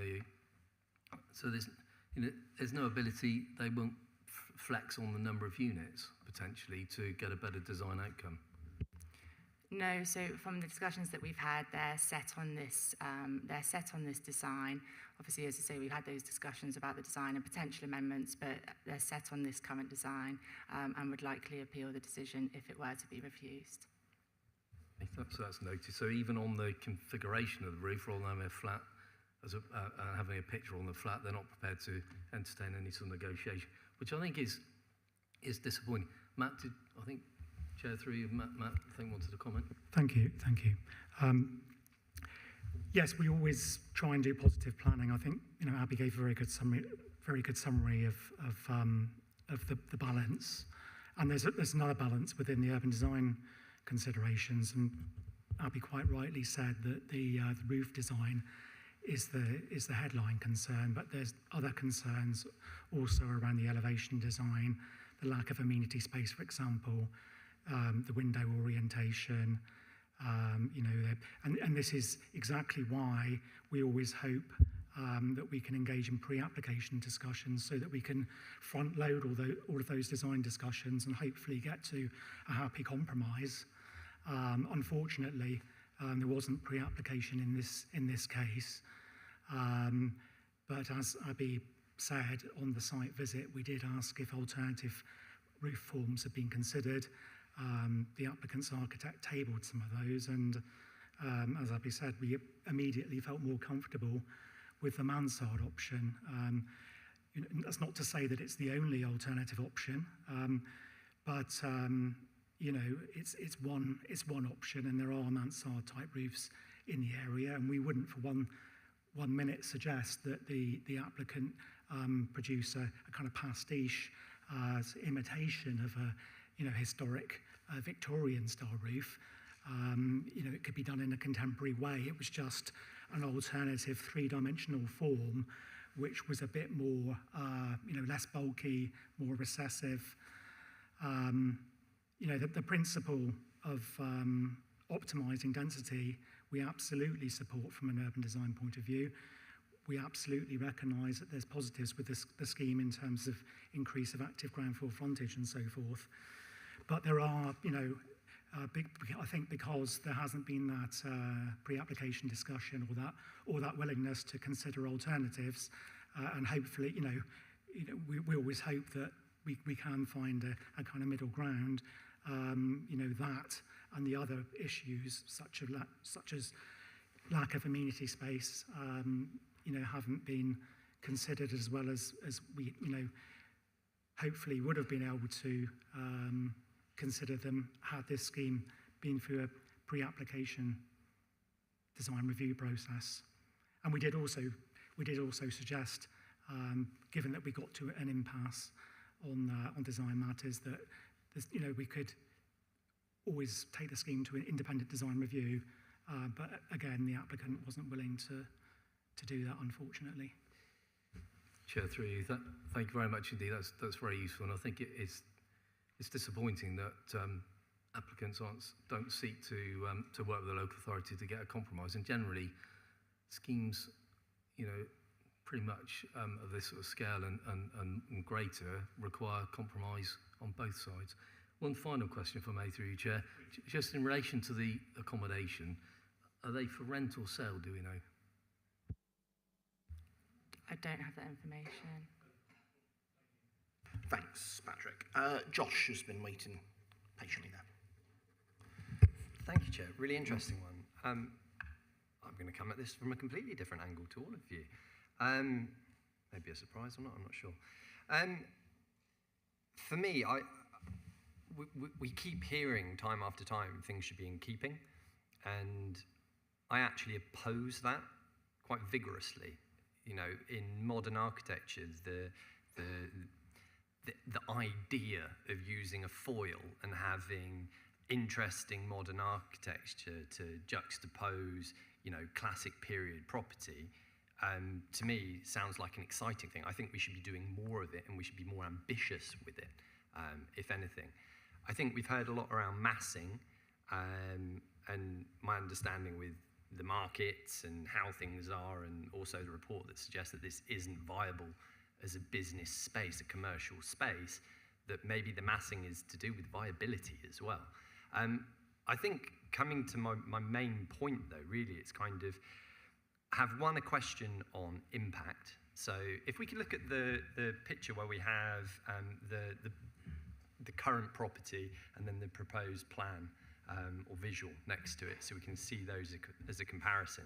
so there's no ability, they won't flex on the number of units potentially to get a better design outcome. No, so from the discussions that we've had, they're set on this design. Obviously, as I say, we've had those discussions about the design and potential amendments, but they're set on this current design and would likely appeal the decision if it were to be refused. So that's noted. So even on the configuration of the roof, rather than having a flat, having a picture on the flat, they're not prepared to entertain any sort of negotiation, which I think is disappointing. Matt, Chair, through you, Matt, I think wanted to comment. Thank you. Yes, we always try and do positive planning. I think Abby gave a very good summary of the balance, and there's another balance within the urban design considerations. And Abby quite rightly said that the roof design is the headline concern, but there's other concerns also around the elevation design, the lack of amenity space, for example. The window orientation, and this is exactly why we always hope that we can engage in pre-application discussions so that we can front load all of those design discussions and hopefully get to a happy compromise. Unfortunately, there wasn't pre-application in this case, but as Abby said on the site visit, we did ask if alternative roof forms had been considered. The applicant's architect tabled some of those, and as Abby said, we immediately felt more comfortable with the mansard option. That's not to say that it's the only alternative option, but it's one option, and there are mansard type roofs in the area, and we wouldn't for one minute suggest that the applicant produce a kind of pastiche imitation of a historic Victorian style roof. It could be done in a contemporary way. It was just an alternative three-dimensional form, which was a bit more, less bulky, more recessive. The principle of optimizing density, we absolutely support from an urban design point of view. We absolutely recognise that there's positives with the scheme in terms of increase of active ground floor frontage and so forth. But there are, I think because there hasn't been that pre-application discussion or that willingness to consider alternatives, and hopefully, we always hope that we can find a kind of middle ground. That and the other issues such as lack of amenity space, haven't been considered as well as we, hopefully would have been able to consider them had this scheme been through a pre-application design review process. And we did also suggest, given that we got to an impasse on design matters, that we could always take the scheme to an independent design review, but again, the applicant wasn't willing to do that, unfortunately. Chair, through you, thank you very much indeed. That's very useful, and I think it's disappointing that applicants don't seek to work with the local authority to get a compromise. And generally, schemes, pretty much of this sort of scale and greater require compromise on both sides. One final question, if I may, through you, Chair. Just in relation to the accommodation, are they for rent or sale, do we know? I don't have that information. Thanks, Patrick. Josh has been waiting patiently there. Thank you, Chair. Really interesting one. I'm going to come at this from a completely different angle to all of you. Maybe a surprise or not, I'm not sure. For me, we keep hearing time after time things should be in keeping, and I actually oppose that quite vigorously. You know, in modern architecture, the idea of using a foil and having interesting modern architecture to juxtapose, you know, classic period property, to me sounds like an exciting thing. I think we should be doing more of it, and we should be more ambitious with it, if anything. I think we've heard a lot around massing, and my understanding with the markets and how things are, and also the report that suggests that this isn't viable as a business space, a commercial space, that maybe the massing is to do with viability as well. I think coming to my main point though, really, it's kind of have a question on impact. So if we can look at the picture where we have the current property and then the proposed plan or visual next to it, so we can see those as a comparison,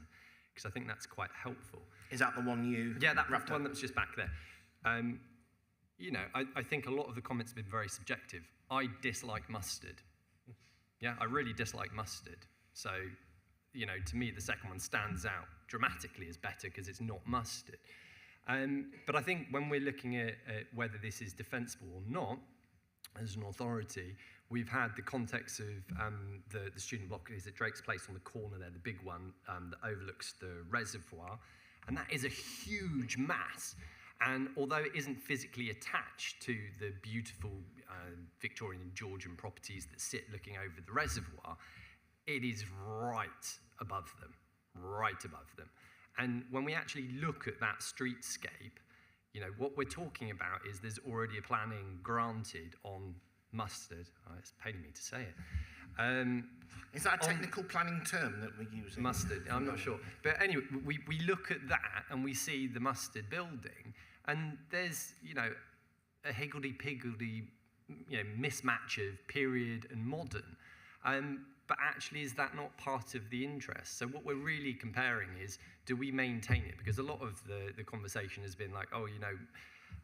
because I think that's quite helpful. Is that the one you? Yeah, that one that was just back there. You know, I think a lot of the comments have been very subjective. I dislike mustard. Yeah, I really dislike mustard. So, you know, to me, the second one stands out dramatically as better because it's not mustard. But I think when we're looking at whether this is defensible or not, as an authority, we've had the context of the student block is at Drake's Place on the corner there, the big one that overlooks the reservoir. And that is a huge mass. And although it isn't physically attached to the beautiful Victorian and Georgian properties that sit looking over the reservoir, it is right above them, right above them. And when we actually look at that streetscape, you know, what we're talking about is there's already a planning granted on mustard. Oh, it's paining me to say it. Is that a technical planning term that we're using? Mustard, I'm not sure. But anyway, we look at that and we see the mustard building, and there's, you know, a higgledy-piggledy, you know, mismatch of period and modern. But actually, is that not part of the interest? So what we're really comparing is, do we maintain it? Because a lot of the conversation has been like, oh, you know,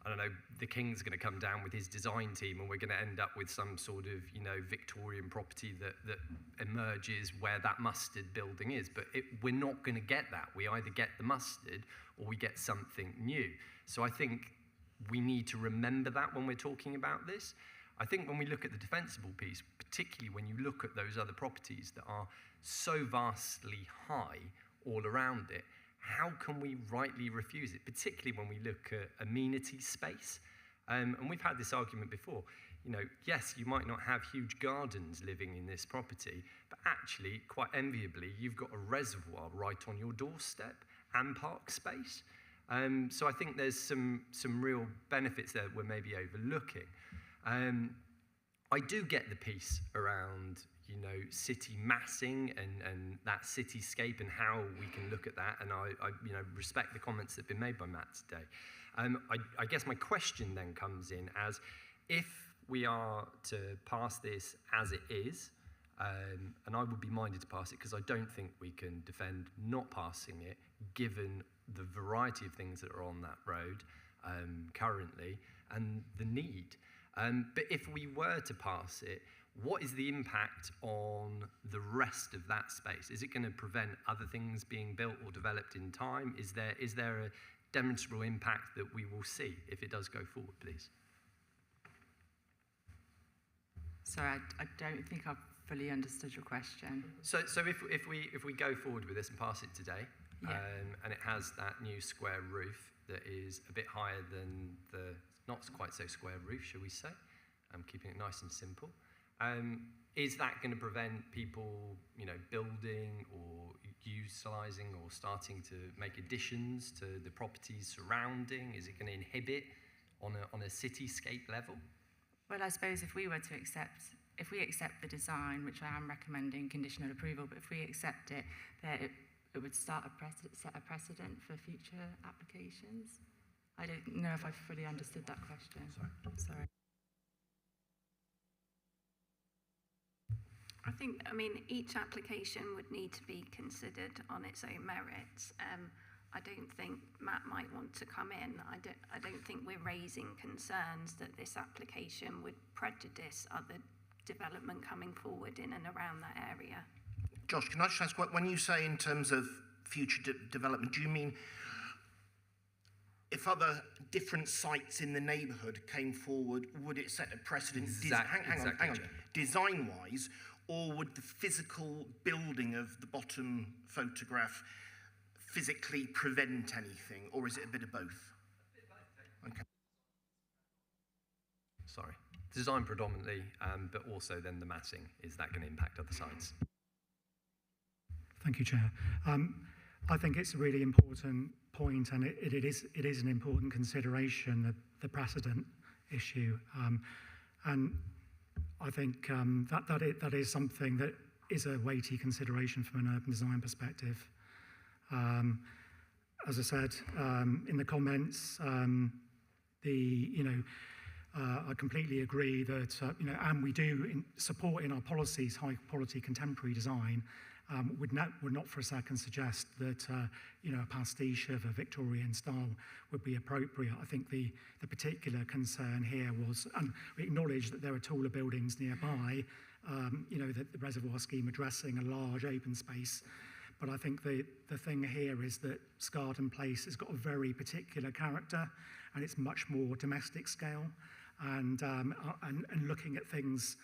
I don't know, the King's going to come down with his design team and we're going to end up with some sort of, you know, Victorian property that emerges where that mustard building is. But we're not going to get that. We either get the mustard or we get something new. So I think we need to remember that when we're talking about this. I think when we look at the defensible piece, particularly when you look at those other properties that are so vastly high all around it, how can we rightly refuse it, particularly when we look at amenity space? And we've had this argument before. You know, yes, you might not have huge gardens living in this property, but actually, quite enviably, you've got a reservoir right on your doorstep and park space. So I think there's some real benefits there that we're maybe overlooking. I do get the piece around, you know, city massing and that cityscape and how we can look at that, and I you know, respect the comments that have been made by Matt today. I guess my question then comes in as, if we are to pass this as it is, and I would be minded to pass it because I don't think we can defend not passing it given the variety of things that are on that road currently and the need. But if we were to pass it, what is the impact on the rest of that space? Is it going to prevent other things being built or developed in time? Is there a demonstrable impact that we will see if it does go forward, please? Sorry, I don't think I've fully understood your question. So if we go forward with this and pass it today, Yeah. and it has that new square roof that is a bit higher than the not quite so square roof, shall we say? I'm keeping it nice and simple. Is that going to prevent people, you know, building or utilising or starting to make additions to the properties surrounding? Is it going to inhibit on a cityscape level? Well, I suppose if we accept the design, which I am recommending conditional approval, but if we accept it, then it would set a precedent for future applications. I don't know if I fully understood that question. Sorry. I mean, each application would need to be considered on its own merits. I don't think Matt might want to come in. I don't think we're raising concerns that this application would prejudice other development coming forward in and around that area. Josh, can I just ask, when you say in terms of future development, do you mean if other different sites in the neighbourhood came forward, would it set a precedent hang on, design-wise, or would the physical building of the bottom photograph physically prevent anything, or is it a bit of both? Okay. Sorry. Design predominantly, but also then the massing. Is that going to impact other sites? Thank you, Chair. I think it's a really important point, and it is an important consideration, the precedent issue. And I think that is something that is a weighty consideration from an urban design perspective. As I said in the comments, I completely agree that, and we do support in our policies high quality contemporary design. Would not for a second suggest that a pastiche of a Victorian style would be appropriate. I think the particular concern here was, and we acknowledge that there are taller buildings nearby, that the reservoir scheme addressing a large open space. But I think the thing here is that Scarden Place has got a very particular character, and it's much more domestic scale, and looking at things,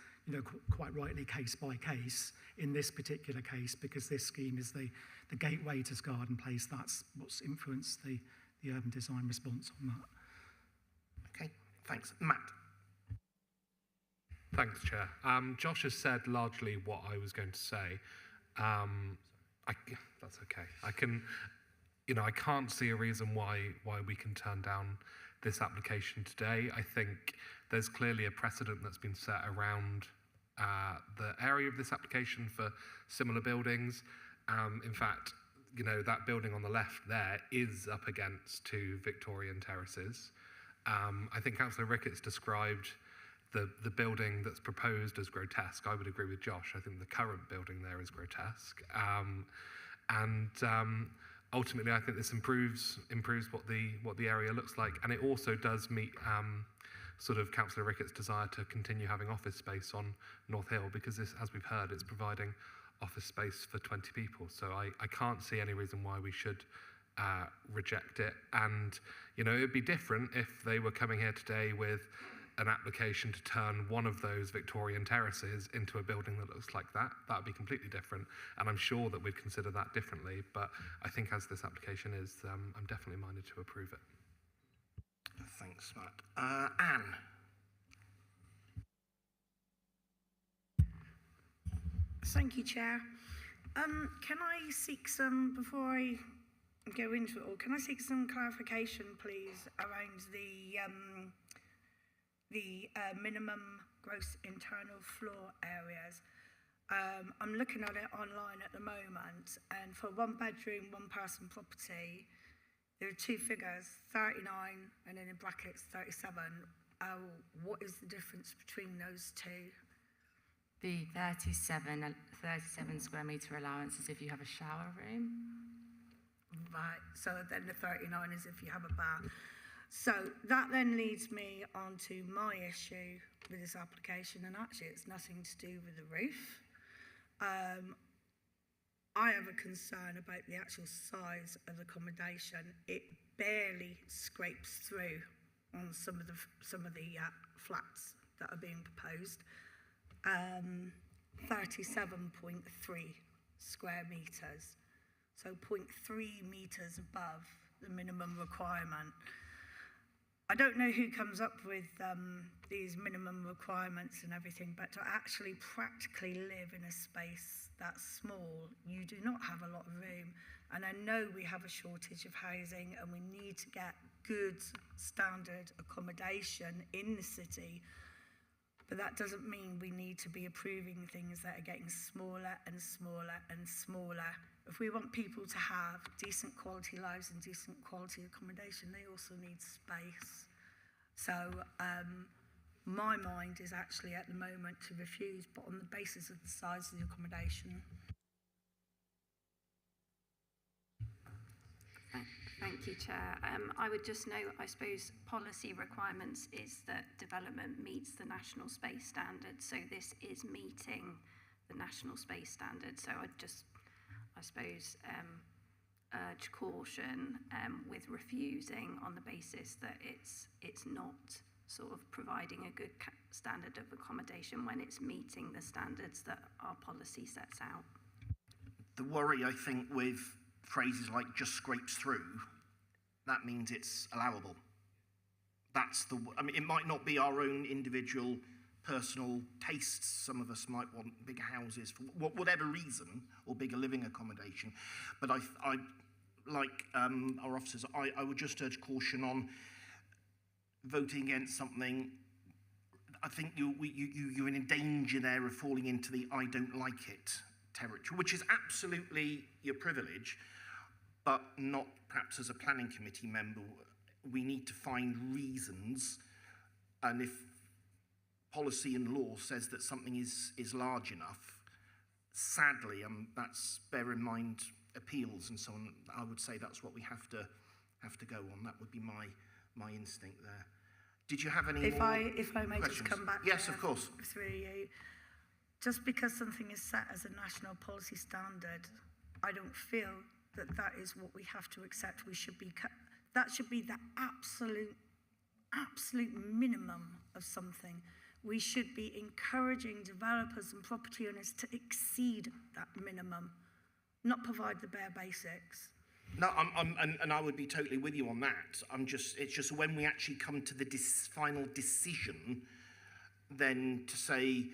quite rightly case by case in this particular case, because this scheme is the gateway to Scarden Place. That's what's influenced the urban design response on that. Okay, thanks. Matt. Thanks, Chair. Josh has said largely what I was going to say. That's okay. I can't see a reason why we can turn down this application today. I think there's clearly a precedent that's been set around the area of this application for similar buildings. In fact, that building on the left there is up against two Victorian terraces. I think Councillor Ricketts described the building that's proposed as grotesque. I would agree with Josh. I think the current building there is grotesque. Ultimately, I think this improves what the area looks like, and it also does meet sort of Councillor Ricketts' desire to continue having office space on North Hill, because this, as we've heard, it's providing office space for 20 people. So I can't see any reason why we should reject it. And it would be different if they were coming here today with an application to turn one of those Victorian terraces into a building that looks like that. That would be completely different, and I'm sure that we'd consider that differently. But I think as this application is, I'm definitely minded to approve it. Thanks, Matt. Anne. Thank you, Chair. Can I seek some, before I go into it all, can I seek some clarification, please, around the minimum gross internal floor areas? I'm looking at it online at the moment, and for one bedroom, one person property, there are two figures, 39 and then in brackets 37. What is the difference between those two? The 37 square metre allowance is if you have a shower room. Right, so then the 39 is if you have a bath. So that then leads me on to my issue with this application, and actually it's nothing to do with the roof. I have a concern about the actual size of the accommodation. It barely scrapes through on some of the flats that are being proposed. 37.3 square metres, so 0.3 metres above the minimum requirement. I don't know who comes up with these minimum requirements and everything, but to actually practically live in a space that small, you do not have a lot of room. And I know we have a shortage of housing, and we need to get good standard accommodation in the city, but that doesn't mean we need to be approving things that are getting smaller and smaller and smaller. If we want people to have decent quality lives and decent quality accommodation, they also need space. So my mind is actually at the moment to refuse, but on the basis of the size of the accommodation. Thank you, Chair. I would just note, I suppose, policy requirements is that development meets the national space standard. So this is meeting the national space standard. So I'd just, I suppose, urge caution with refusing on the basis that it's not sort of providing a good standard of accommodation when it's meeting the standards that our policy sets out. The worry, I think, with phrases like just scrapes through, that means it's allowable. That's the, I mean, it might not be our own individual personal tastes. Some of us might want bigger houses for whatever reason, or bigger living accommodation. But I like our officers, I would just urge caution on voting against something. I think you're in danger there of falling into the I don't like it territory, which is absolutely your privilege, but not perhaps as a planning committee member. We need to find reasons, and if policy and law says that something is large enough, sadly, that's, bear in mind appeals and so on, I would say that's what we have to go on. That would be my instinct there. Did you have any if more I may questions? just come back Yes, there, of course. through you. Just because something is set as a national policy standard, I don't feel that that is what we have to accept. We should be, that should be the absolute minimum of something. We should be encouraging developers and property owners to exceed that minimum, not provide the bare basics. No, and I would be totally with you on that. It's just when we actually come to the final decision, then to say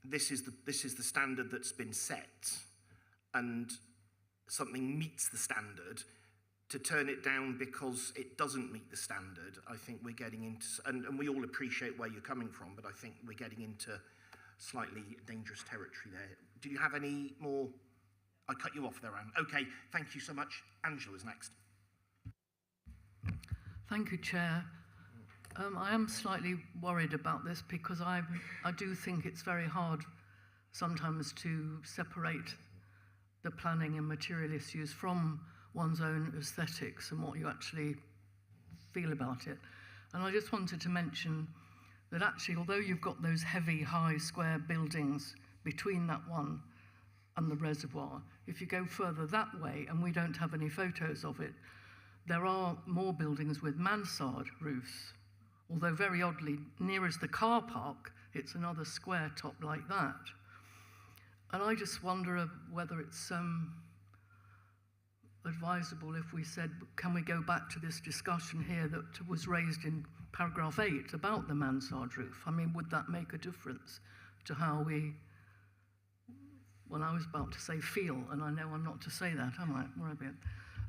this is the standard that's been set, and something meets the standard, to turn it down because it doesn't meet the standard, I think we're getting into, and we all appreciate where you're coming from, but I think we're getting into slightly dangerous territory there. Do you have any more? I cut you off there, Anne. Okay, thank you so much. Angela's next. Thank you, Chair. I am slightly worried about this because I do think it's very hard sometimes to separate the planning and material issues from one's own aesthetics and what you actually feel about it. And I just wanted to mention that actually, although you've got those heavy, high, square buildings between that one and the reservoir, if you go further that way, and we don't have any photos of it, there are more buildings with mansard roofs, although very oddly, nearest the car park, it's another square top like that. And I just wonder whether it's advisable if we said, can we go back to this discussion here that was raised in paragraph 8 about the mansard roof? I mean, would that make a difference to how we, well, I was about to say feel, and I know I'm not to say that, am I? Where a bit.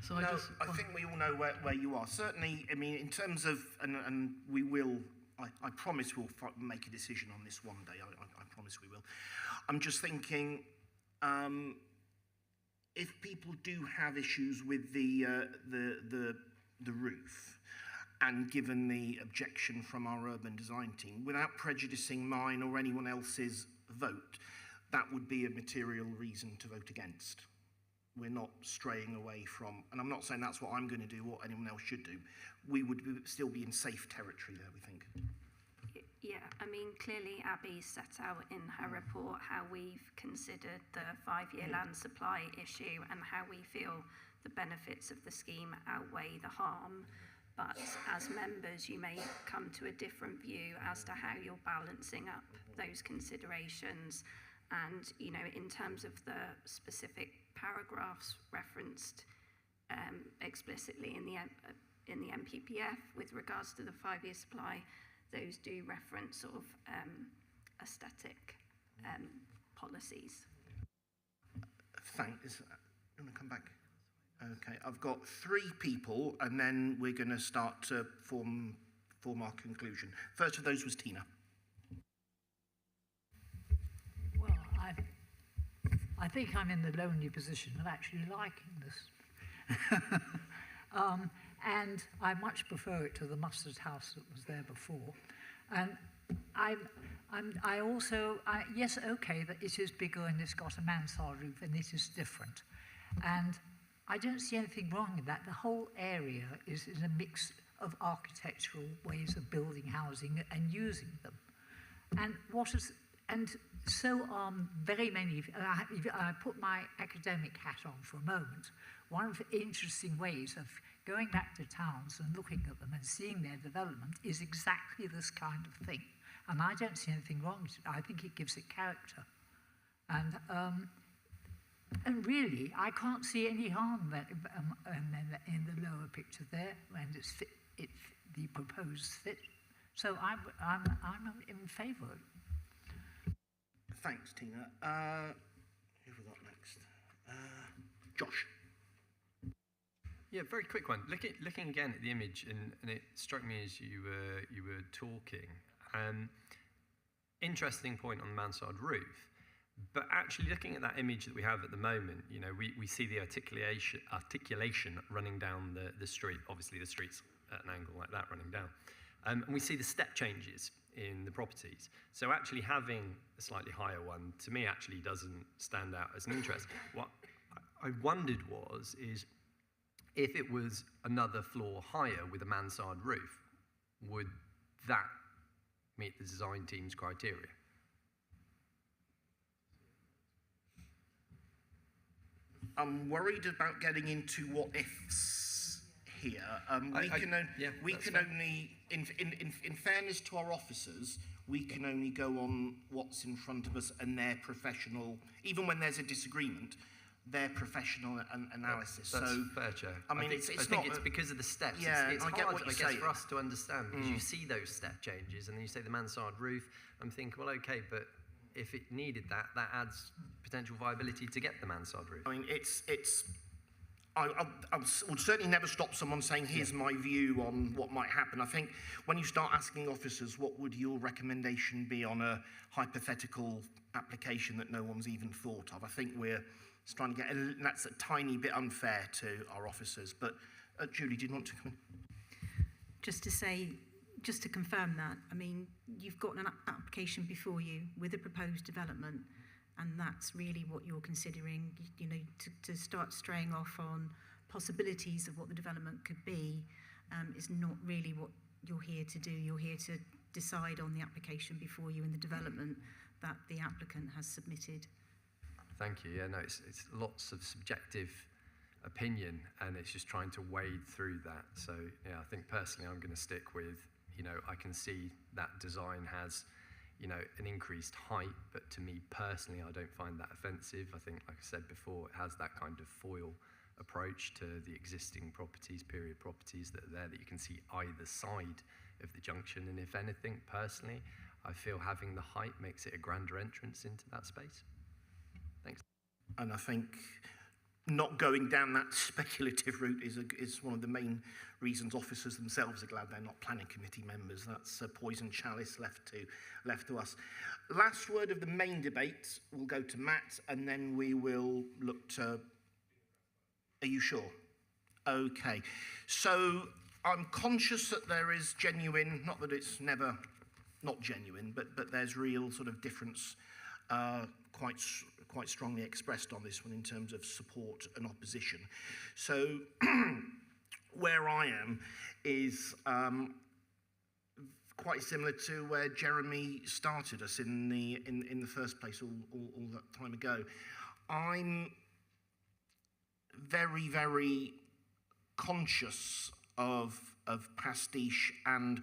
So no, I think we all know where you are. Certainly, I mean, in terms of, and we will, I promise we'll make a decision on this one day. I promise we will. I'm just thinking, if people do have issues with the roof, and given the objection from our urban design team, without prejudicing mine or anyone else's vote, that would be a material reason to vote against. We're not straying away from, and I'm not saying that's what I'm going to do, what anyone else should do. We would still be in safe territory there, we think. Yeah, I mean, clearly Abby set out in her report how we've considered the 5-year land supply issue and how we feel the benefits of the scheme outweigh the harm. But as members, you may come to a different view as to how you're balancing up those considerations. And, you know, in terms of the specific paragraphs referenced explicitly in the MPPF with regards to the 5-year supply, those do reference sort of aesthetic policies. Thanks. You want to come back? Okay, I've got 3 people, and then we're going to start to form our conclusion. First of those was Tina. Well, I think I'm in the lonely position of actually liking this. And I much prefer it to the mustard house that was there before. And I also, yes, okay, that it is bigger and it's got a mansard roof and it is different. And I don't see anything wrong in that. The whole area is a mix of architectural ways of building housing and using them. And so are very many, I put my academic hat on for a moment. One of the interesting ways of going back to towns and looking at them and seeing their development is exactly this kind of thing. And I don't see anything wrong with it. I think it gives it character. And really, I can't see any harm in the lower picture there, and the proposed fit. So I'm in favour of it. Thanks, Tina. Who have we got next? Josh. Yeah, very quick one. Looking again at the image, and it struck me as you were talking. Interesting point on the mansard roof. But actually, looking at that image that we have at the moment, you know, we see the articulation running down the street. Obviously, the street's at an angle like that running down. And we see the step changes in the properties. So actually having a slightly higher one, to me, actually doesn't stand out as an interest. What I wondered is if it was another floor higher with a mansard roof, would that meet the design team's criteria? I'm worried about getting into what ifs here. We can only, in fairness to our officers, we can only go on what's in front of us and their professional, even when there's a disagreement, their professional analysis. That's so fair, Chair. I mean, I think it's because of the steps. Yeah, it's I get hard, what you're I guess, saying. for us to understand, because you see those step changes, and then you say the mansard roof. I'm thinking, well, okay, but if it needed that adds potential viability to get the mansard roof. I mean, I would certainly never stop someone saying, here's my view on what might happen. I think when you start asking officers, what would your recommendation be on a hypothetical application that no one's even thought of, I think we're trying to get, that's a tiny bit unfair to our officers. But Julie, did you want to come in? Just to say, just to confirm that, I mean, you've got an application before you with a proposed development, and that's really what you're considering, you know, to start straying off on possibilities of what the development could be is not really what you're here to do. You're here to decide on the application before you and the development that the applicant has submitted. Thank you. Yeah, no, it's lots of subjective opinion, and it's just trying to wade through that. So, yeah, I think personally I'm going to stick with, you know, I can see that design has, you know, an increased height, but to me personally, I don't find that offensive. I think, like I said before, it has that kind of foil approach to the existing properties, period properties that are there, that you can see either side of the junction. And if anything, personally, I feel having the height makes it a grander entrance into that space. Thanks. And I think not going down that speculative route is one of the main reasons officers themselves are glad they're not planning committee members. That's a poison chalice left to us. Last word of the main debate will go to Matt, and then we will look to... Are you sure? Okay. So I'm conscious that there is genuine, not that it's never not genuine, but there's real sort of difference quite strongly expressed on this one in terms of support and opposition. So where I am is quite similar to where Jeremy started us in the first place all that time ago. I'm very, very conscious of pastiche and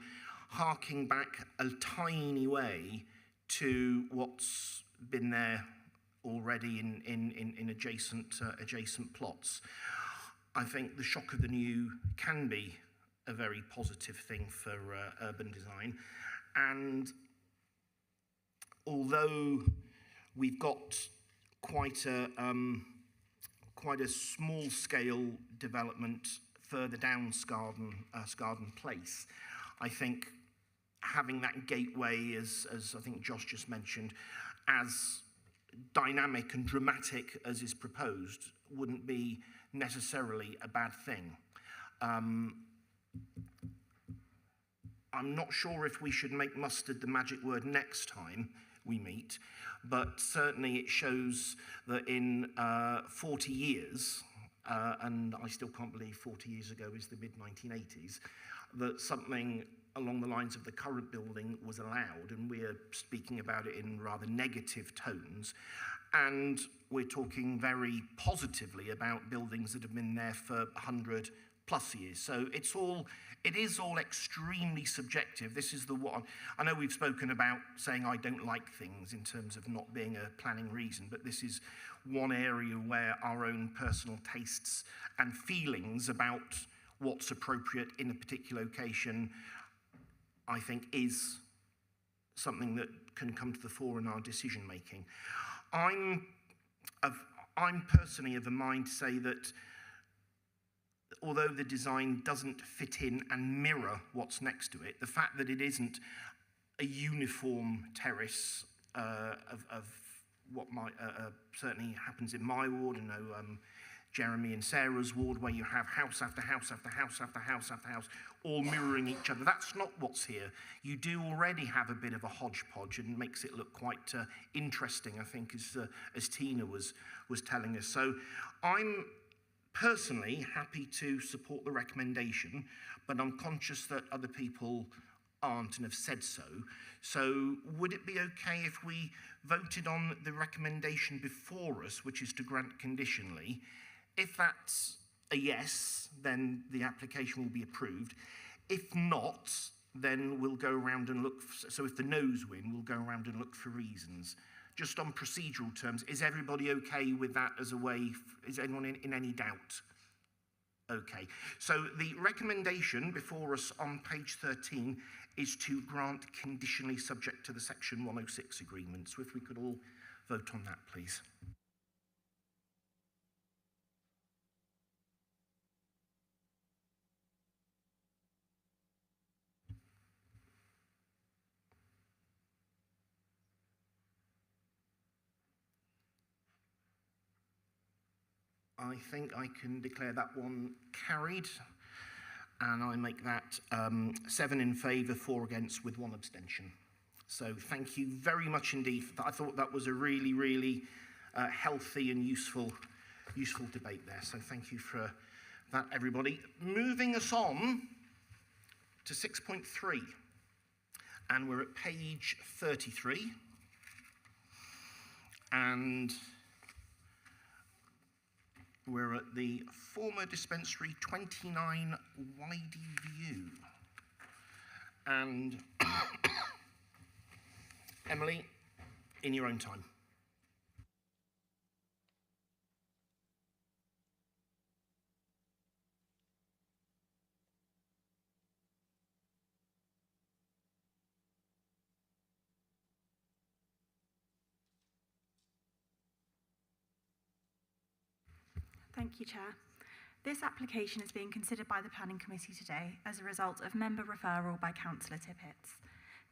harking back a tiny way to what's been there already in adjacent plots. I think the shock of the new can be a very positive thing for urban design, and although we've got quite a small scale development further down Scarden Place, I think having that gateway, as I think Josh just mentioned, as dynamic and dramatic as is proposed, wouldn't be necessarily a bad thing. I'm not sure if we should make mustard the magic word next time we meet, but certainly it shows that in 40 years, and I still can't believe 40 years ago is the mid-1980s, that something along the lines of the current building was allowed, and we're speaking about it in rather negative tones, and we're talking very positively about buildings that have been there for 100 plus years. So it is all extremely subjective. This is the one. I know we've spoken about saying I don't like things in terms of not being a planning reason, but this is one area where our own personal tastes and feelings about what's appropriate in a particular location, I think, is something that can come to the fore in our decision making. I'm personally of the mind to say that although the design doesn't fit in and mirror what's next to it, the fact that it isn't a uniform terrace of what might certainly happens in my ward, and Jeremy and Sarah's ward, where you have house after house after house after house after house, all mirroring each other. That's not what's here. You do already have a bit of a hodgepodge, and makes it look quite interesting, I think, as Tina was telling us. So I'm personally happy to support the recommendation, but I'm conscious that other people aren't and have said so. So would it be okay if we voted on the recommendation before us, which is to grant conditionally? If that's a yes, then the application will be approved. If not, then we'll go around and look, so if the no's win, we'll go around and look for reasons. Just on procedural terms, is everybody okay with that as a way, is anyone in any doubt? Okay, so the recommendation before us on page 13 is to grant conditionally subject to the section 106 agreement. So if we could all vote on that, please. I think I can declare that one carried, and I make that 7 in favour, 4 against, with 1 abstention. So thank you very much indeed for that. I thought that was a really, really healthy and useful debate there. So thank you for that, everybody. Moving us on to 6.3, and we're at page 33, and we're at the former dispensary 29 Widey View. And Emily, in your own time. Thank you, Chair. This application is being considered by the Planning Committee today as a result of member referral by Councillor Tippett.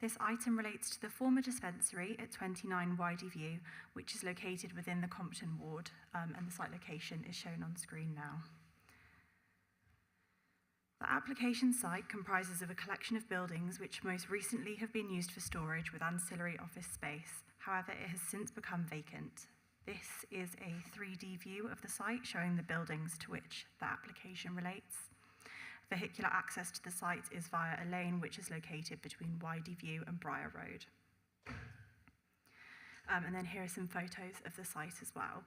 This item relates to the former dispensary at 29 Widey View, which is located within the Compton ward, and the site location is shown on screen now. The application site comprises of a collection of buildings which most recently have been used for storage with ancillary office space. However, it has since become vacant. This is a 3D view of the site showing the buildings to which the application relates. Vehicular access to the site is via a lane which is located between Widey View and Briar Road. And then here are some photos of the site as well.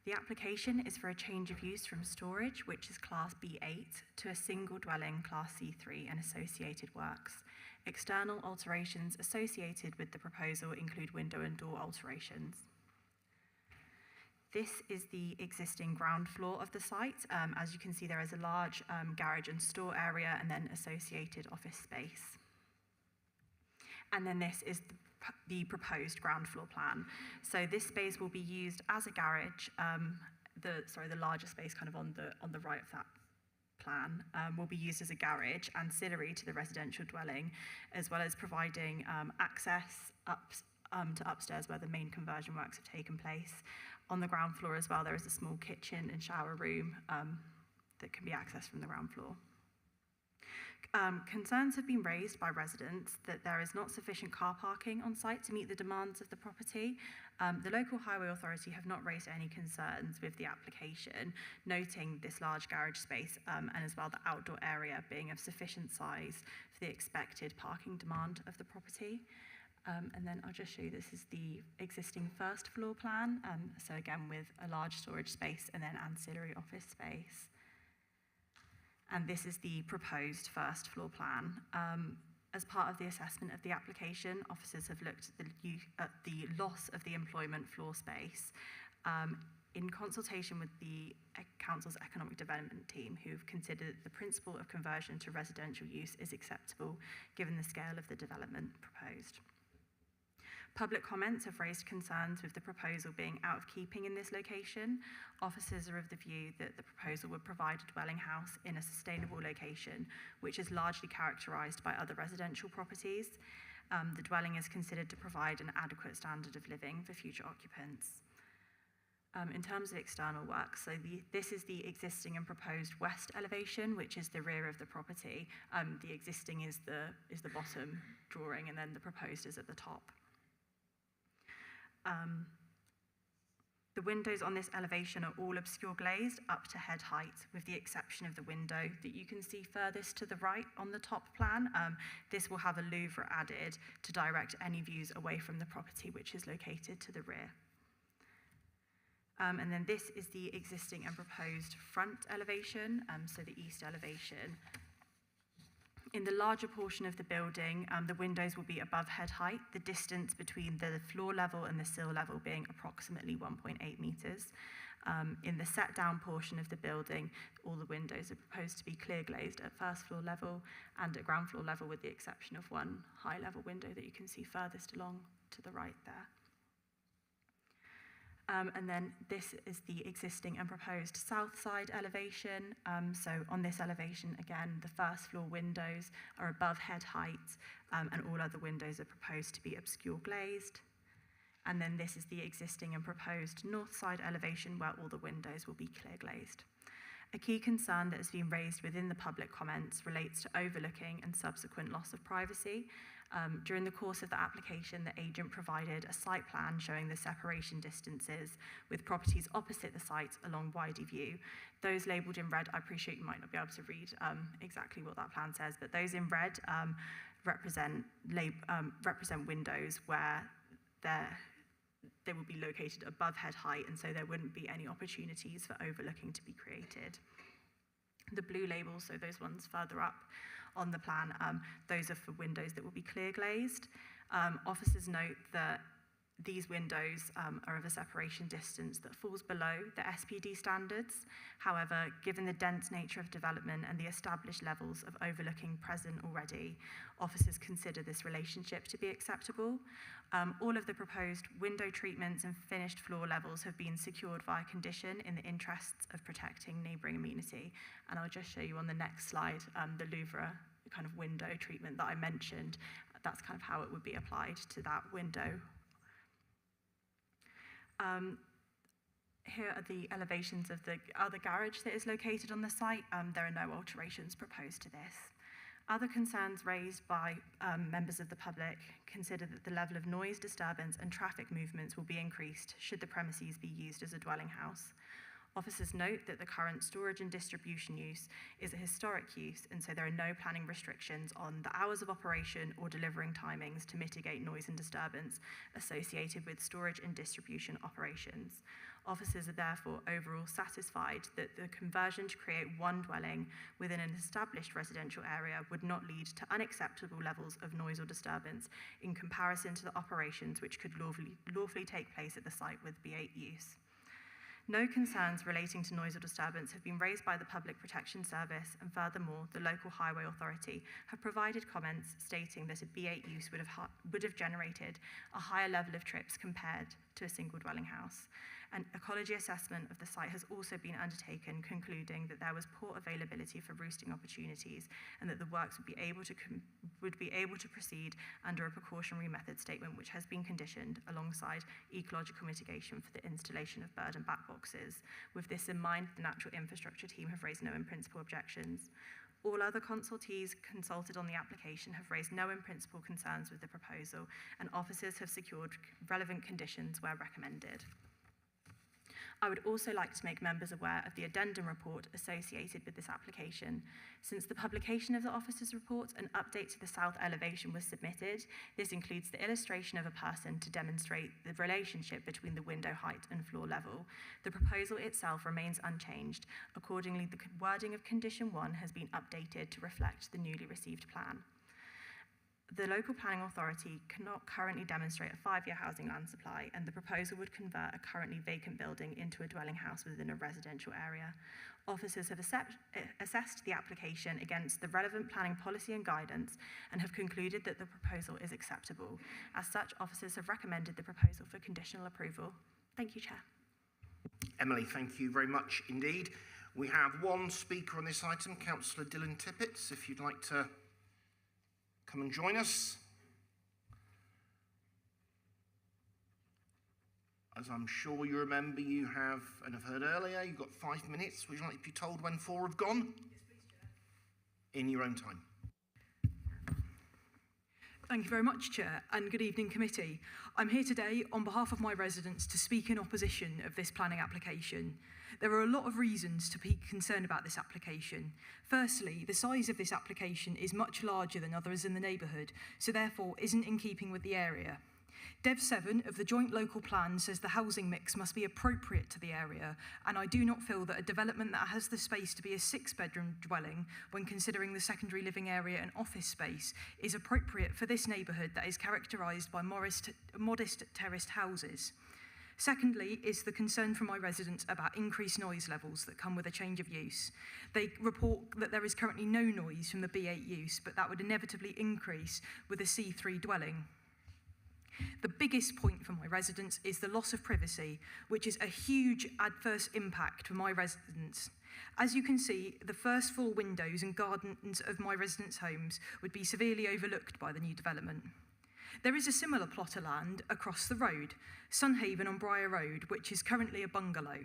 The application is for a change of use from storage, which is Class B8, to a single dwelling Class C3 and associated works. External alterations associated with the proposal include window and door alterations. This is the existing ground floor of the site. As you can see, there is a large garage and store area and then associated office space. And then this is the proposed ground floor plan. So this space will be used as a garage. The larger space kind of on the right of that plan will be used as a garage ancillary to the residential dwelling, as well as providing access to upstairs where the main conversion works have taken place. On the ground floor as well, there is a small kitchen and shower room that can be accessed from the ground floor. Concerns have been raised by residents that there is not sufficient car parking on site to meet the demands of the property. The local highway authority have not raised any concerns with the application, noting this large garage space and as well the outdoor area being of sufficient size for the expected parking demand of the property. And then I'll just show you, this is the existing first floor plan. So again, with a large storage space and then ancillary office space. And this is the proposed first floor plan. As part of the assessment of the application, officers have looked at the loss of the employment floor space in consultation with the Council's Economic Development team, who've considered the principle of conversion to residential use is acceptable given the scale of the development proposed. Public comments have raised concerns with the proposal being out of keeping in this location. Officers are of the view that the proposal would provide a dwelling house in a sustainable location, which is largely characterised by other residential properties. The dwelling is considered to provide an adequate standard of living for future occupants. In terms of external work, so this is the existing and proposed west elevation, which is the rear of the property. The existing is the bottom drawing, and then the proposed is at the top. The windows on this elevation are all obscure glazed up to head height, with the exception of the window that you can see furthest to the right on the top plan. This will have a louvre added to direct any views away from the property, which is located to the rear. And then this is the existing and proposed front elevation, so the east elevation. In the larger portion of the building, the windows will be above head height, the distance between the floor level and the sill level being approximately 1.8 metres. In the set down portion of the building, all the windows are proposed to be clear glazed at first floor level and at ground floor level, with the exception of one high level window that you can see furthest along to the right there. And then this is the existing and proposed south side elevation. So on this elevation, again, the first floor windows are above head height, and all other windows are proposed to be obscure glazed. And then this is the existing and proposed north side elevation, where all the windows will be clear glazed. A key concern that has been raised within the public comments relates to overlooking and subsequent loss of privacy. During the course of the application, the agent provided a site plan showing the separation distances with properties opposite the site along Widey View. Those labelled in red, I appreciate you might not be able to read exactly what that plan says, but those in red represent windows where they will be located above head height, and so there wouldn't be any opportunities for overlooking to be created. The blue labels, so those ones further up on the plan, those are for windows that will be clear glazed. Officers note that these windows are of a separation distance that falls below the SPD standards. However, given the dense nature of development and the established levels of overlooking present already, officers consider this relationship to be acceptable. All of the proposed window treatments and finished floor levels have been secured via condition in the interests of protecting neighbouring amenity. And I'll just show you on the next slide the louvre kind of window treatment that I mentioned. That's kind of how it would be applied to that window. Here are the elevations of the other garage that is located on the site. There are no alterations proposed to this. Other concerns raised by members of the public consider that the level of noise disturbance and traffic movements will be increased should the premises be used as a dwelling house. Officers note that the current storage and distribution use is a historic use, and so there are no planning restrictions on the hours of operation or delivering timings to mitigate noise and disturbance associated with storage and distribution operations. Officers are therefore overall satisfied that the conversion to create one dwelling within an established residential area would not lead to unacceptable levels of noise or disturbance in comparison to the operations which could lawfully take place at the site with B8 use. No concerns relating to noise or disturbance have been raised by the Public Protection Service, and furthermore, the local highway authority have provided comments stating that a B8 use would have generated a higher level of trips compared to a single dwelling house. An ecology assessment of the site has also been undertaken, concluding that there was poor availability for roosting opportunities and that the works would be able to proceed under a precautionary method statement, which has been conditioned alongside ecological mitigation for the installation of bird and bat boxes. With this in mind, the natural infrastructure team have raised no in principle objections. All other consultees consulted on the application have raised no in-principle concerns with the proposal, and officers have secured relevant conditions where recommended. I would also like to make members aware of the addendum report associated with this application. Since the publication of the officer's report, an update to the south elevation was submitted. This includes the illustration of a person to demonstrate the relationship between the window height and floor level. The proposal itself remains unchanged. Accordingly, the wording of condition 1 has been updated to reflect the newly received plan. The local planning authority cannot currently demonstrate a 5-year housing land supply, and the proposal would convert a currently vacant building into a dwelling house within a residential area. Officers have assessed the application against the relevant planning policy and guidance and have concluded that the proposal is acceptable. As such, officers have recommended the proposal for conditional approval. Thank you, Chair. Emily, thank you very much indeed. We have one speaker on this item, Councillor Dylan Tippett, if you'd like to come and join us. As I'm sure you remember, you have, and have heard earlier, you've got 5 minutes. Would you like to be told when 4 have gone? Yes, please, Chair. In your own time. Thank you very much, Chair, and good evening, committee. I'm here today on behalf of my residents to speak in opposition of this planning application. There are a lot of reasons to be concerned about this application. Firstly, the size of this application is much larger than others in the neighbourhood, so therefore isn't in keeping with the area. Dev 7 of the Joint Local Plan says the housing mix must be appropriate to the area, and I do not feel that a development that has the space to be a 6-bedroom dwelling, when considering the secondary living area and office space, is appropriate for this neighbourhood that is characterised by modest terraced houses. Secondly is the concern from my residents about increased noise levels that come with a change of use. They report that there is currently no noise from the B8 use, but that would inevitably increase with a C3 dwelling. The biggest point for my residents is the loss of privacy, which is a huge adverse impact for my residents. As you can see, the first floor windows and gardens of my residents' homes would be severely overlooked by the new development. There is a similar plot of land across the road, Sunhaven on Briar Road, which is currently a bungalow.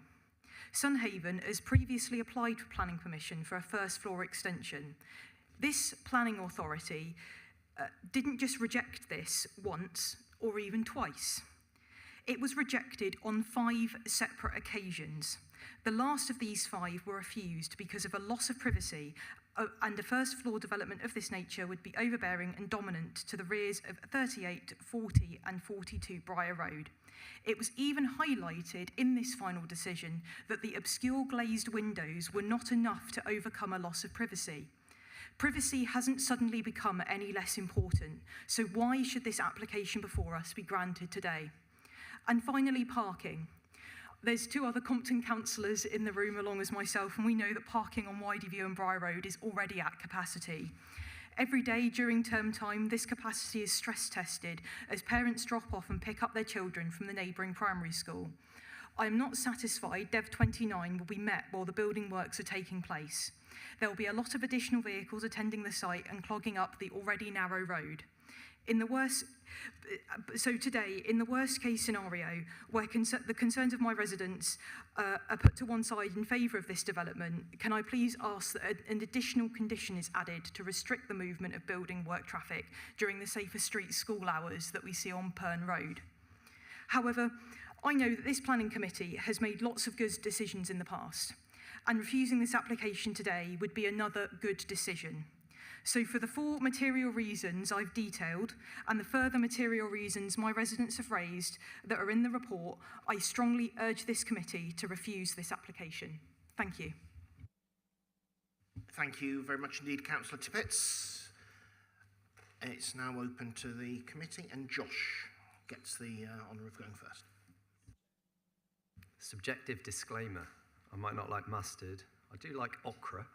Sunhaven has previously applied for planning permission for a first floor extension. This planning authority didn't just reject this once or even twice. It was rejected on 5 separate occasions. The last of these 5 were refused because of a loss of privacy, and a first floor development of this nature would be overbearing and dominant to the rears of 38, 40 and 42 Briar Road. It was even highlighted in this final decision that the obscure glazed windows were not enough to overcome a loss of privacy. Privacy hasn't suddenly become any less important, so why should this application before us be granted today? And finally, parking. There's 2 other Compton councillors in the room along as myself, and we know that parking on Wideyview and Briar Road is already at capacity. Every day during term time, this capacity is stress tested as parents drop off and pick up their children from the neighbouring primary school. I am not satisfied Dev 29 will be met while the building works are taking place. There will be a lot of additional vehicles attending the site and clogging up the already narrow road. In the worst case scenario, where the concerns of my residents are put to one side in favour of this development, can I please ask that an additional condition is added to restrict the movement of building work traffic during the safer street school hours that we see on Pern Road? However, I know that this planning committee has made lots of good decisions in the past, and refusing this application today would be another good decision. So for the 4 material reasons I've detailed and the further material reasons my residents have raised that are in the report, I strongly urge this committee to refuse this application. Thank you. Thank you very much indeed, Councillor Tippett. It's now open to the committee, and Josh gets the honour of going first. Subjective disclaimer. I might not like mustard. I do like okra.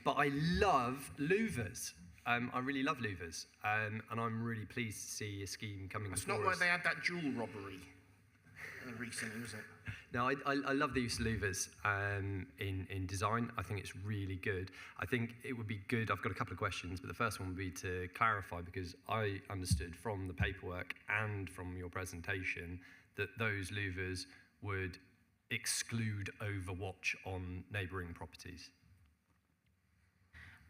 But I love louvers. I really love louvers. And I'm really pleased to see a scheme coming It's before not where us. they had that jewel robbery recently, was it? No, I love the use of louvers in design. I think it's really good. I think it would be good, I've got a couple of questions, but the first one would be to clarify, because I understood from the paperwork and from your presentation that those louvers would exclude overwatch on neighbouring properties.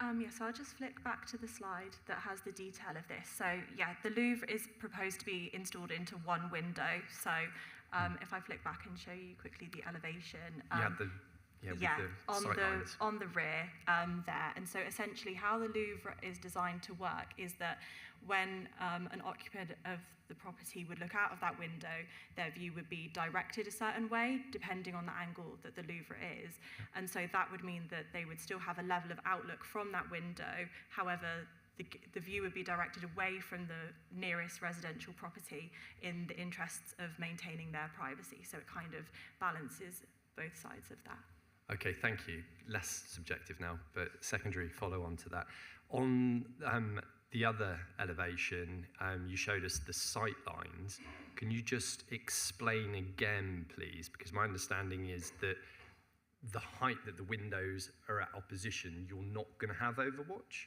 Yeah, so I'll just flick back to the slide that has the detail of this. So yeah, the louvre is proposed to be installed into one window. So if I flick back and show you quickly the elevation. With Yeah, the on sight the lines. on the rear there. And so essentially how the Louvre is designed to work is that when an occupant of the property would look out of that window, their view would be directed a certain way, depending on the angle that the Louvre is. And so that would mean that they would still have a level of outlook from that window. However, the view would be directed away from the nearest residential property in the interests of maintaining their privacy. So it kind of balances both sides of that. Okay, thank you. Less subjective now, but secondary follow on to that. On the other elevation, you showed us the sight lines. Can you just explain again, please? Because my understanding is that the height that the windows are at opposition, you're not going to have overwatch?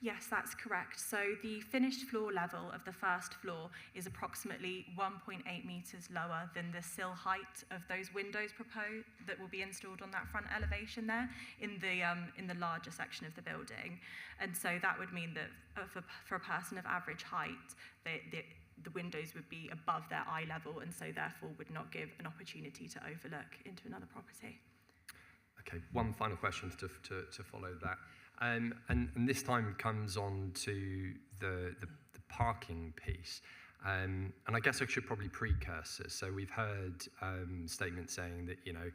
Yes, that's correct. So the finished floor level of the first floor is approximately 1.8 metres lower than the sill height of those windows proposed that will be installed on that front elevation there in the larger section of the building. And so that would mean that for a person of average height, the windows would be above their eye level and so therefore would not give an opportunity to overlook into another property. Okay, one final question to follow that. And this time comes on to the parking piece. And I guess I should probably precursor. So we've heard statements saying that, you know,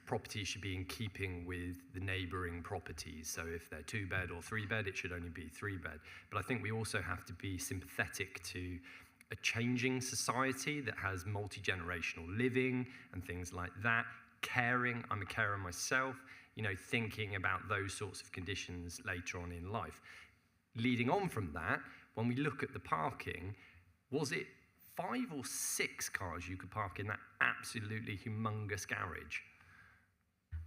properties should be in keeping with the neighbouring properties. So if they're 2-bed or 3-bed, it should only be 3-bed. But I think we also have to be sympathetic to a changing society that has multi-generational living and things like that. Caring, I'm a carer myself, you know, thinking about those sorts of conditions later on in life. Leading on from that, when we look at the parking, was it 5 or 6 cars you could park in that absolutely humongous garage?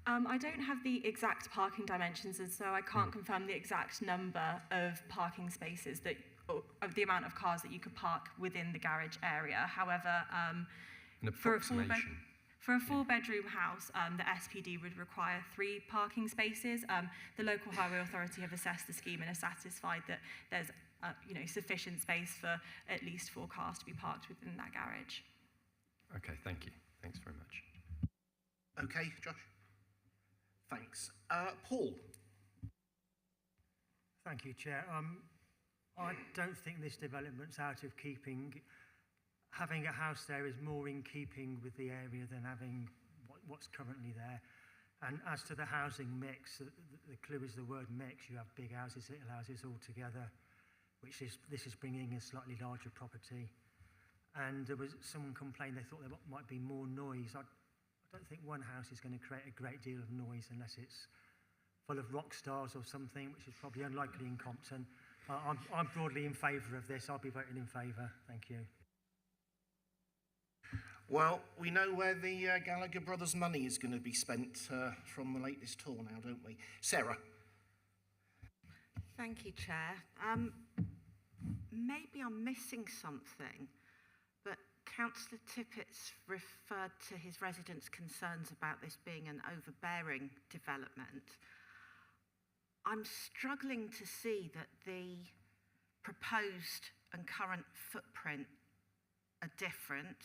I don't have the exact parking dimensions, and so I can't confirm the exact number of parking spaces of the amount of cars that you could park within the garage area. However, an approximation. For a 4-bedroom house, the SPD would require 3 parking spaces. The local highway authority have assessed the scheme and are satisfied that there's sufficient space for at least 4 cars to be parked within that garage. Okay, thank you. Thanks very much. Okay, Josh. Thanks. Paul. Thank you, Chair. I don't think this development's out of keeping. Having a house there is more in keeping with the area than having what's currently there. And as to the housing mix, the clue is the word mix. You have big houses, little houses all together, this is bringing a slightly larger property. And there was someone complained they thought there might be more noise. I don't think one house is going to create a great deal of noise unless it's full of rock stars or something, which is probably unlikely in Compton. I'm broadly in favour of this. I'll be voting in favour. Thank you. Well, we know where the Gallagher brothers' money is going to be spent from the latest tour now, don't we? Sarah. Thank you, Chair. Maybe I'm missing something, but Councillor Tippett's referred to his residents' concerns about this being an overbearing development. I'm struggling to see that the proposed and current footprint are different,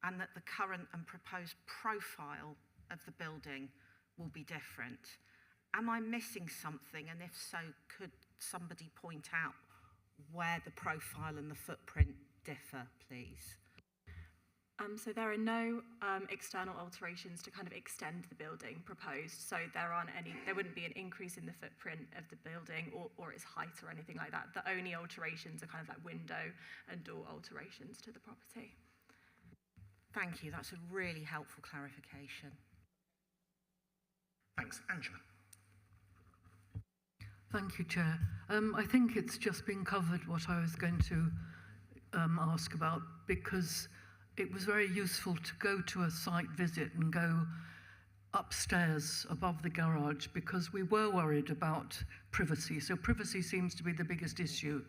and that the current and proposed profile of the building will be different. Am I missing something? And if so, could somebody point out where the profile and the footprint differ, please? So there are no external alterations to kind of extend the building proposed. So there wouldn't be an increase in the footprint of the building or its height or anything like that. The only alterations are kind of like window and door alterations to the property. Thank you, that's a really helpful clarification. Thanks. Angela. Thank you, Chair. I think it's just been covered what I was going to ask about, because it was very useful to go to a site visit and go upstairs above the garage, because we were worried about privacy. So privacy seems to be the biggest issue.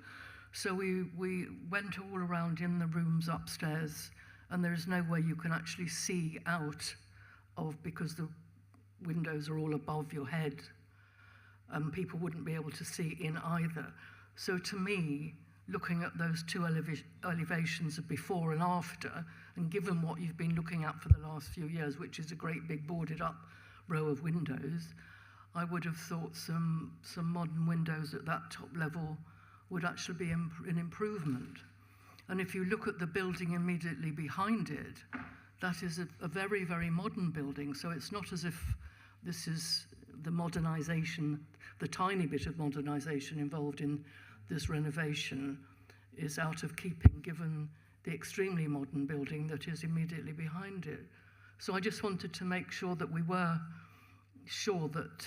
So we went all around in the rooms upstairs, and there is no way you can actually see out of, because windows are all above your head, and people wouldn't be able to see in either. So to me, looking at those two elevations of before and after, and given what you've been looking at for the last few years, which is a great big boarded up row of windows, I would have thought some modern windows at that top level would actually be an improvement. And if you look at the building immediately behind it, that is a very, very modern building. So it's not as if this is the modernisation, the tiny bit of modernisation involved in this renovation is out of keeping given the extremely modern building that is immediately behind it. So I just wanted to make sure that we were sure that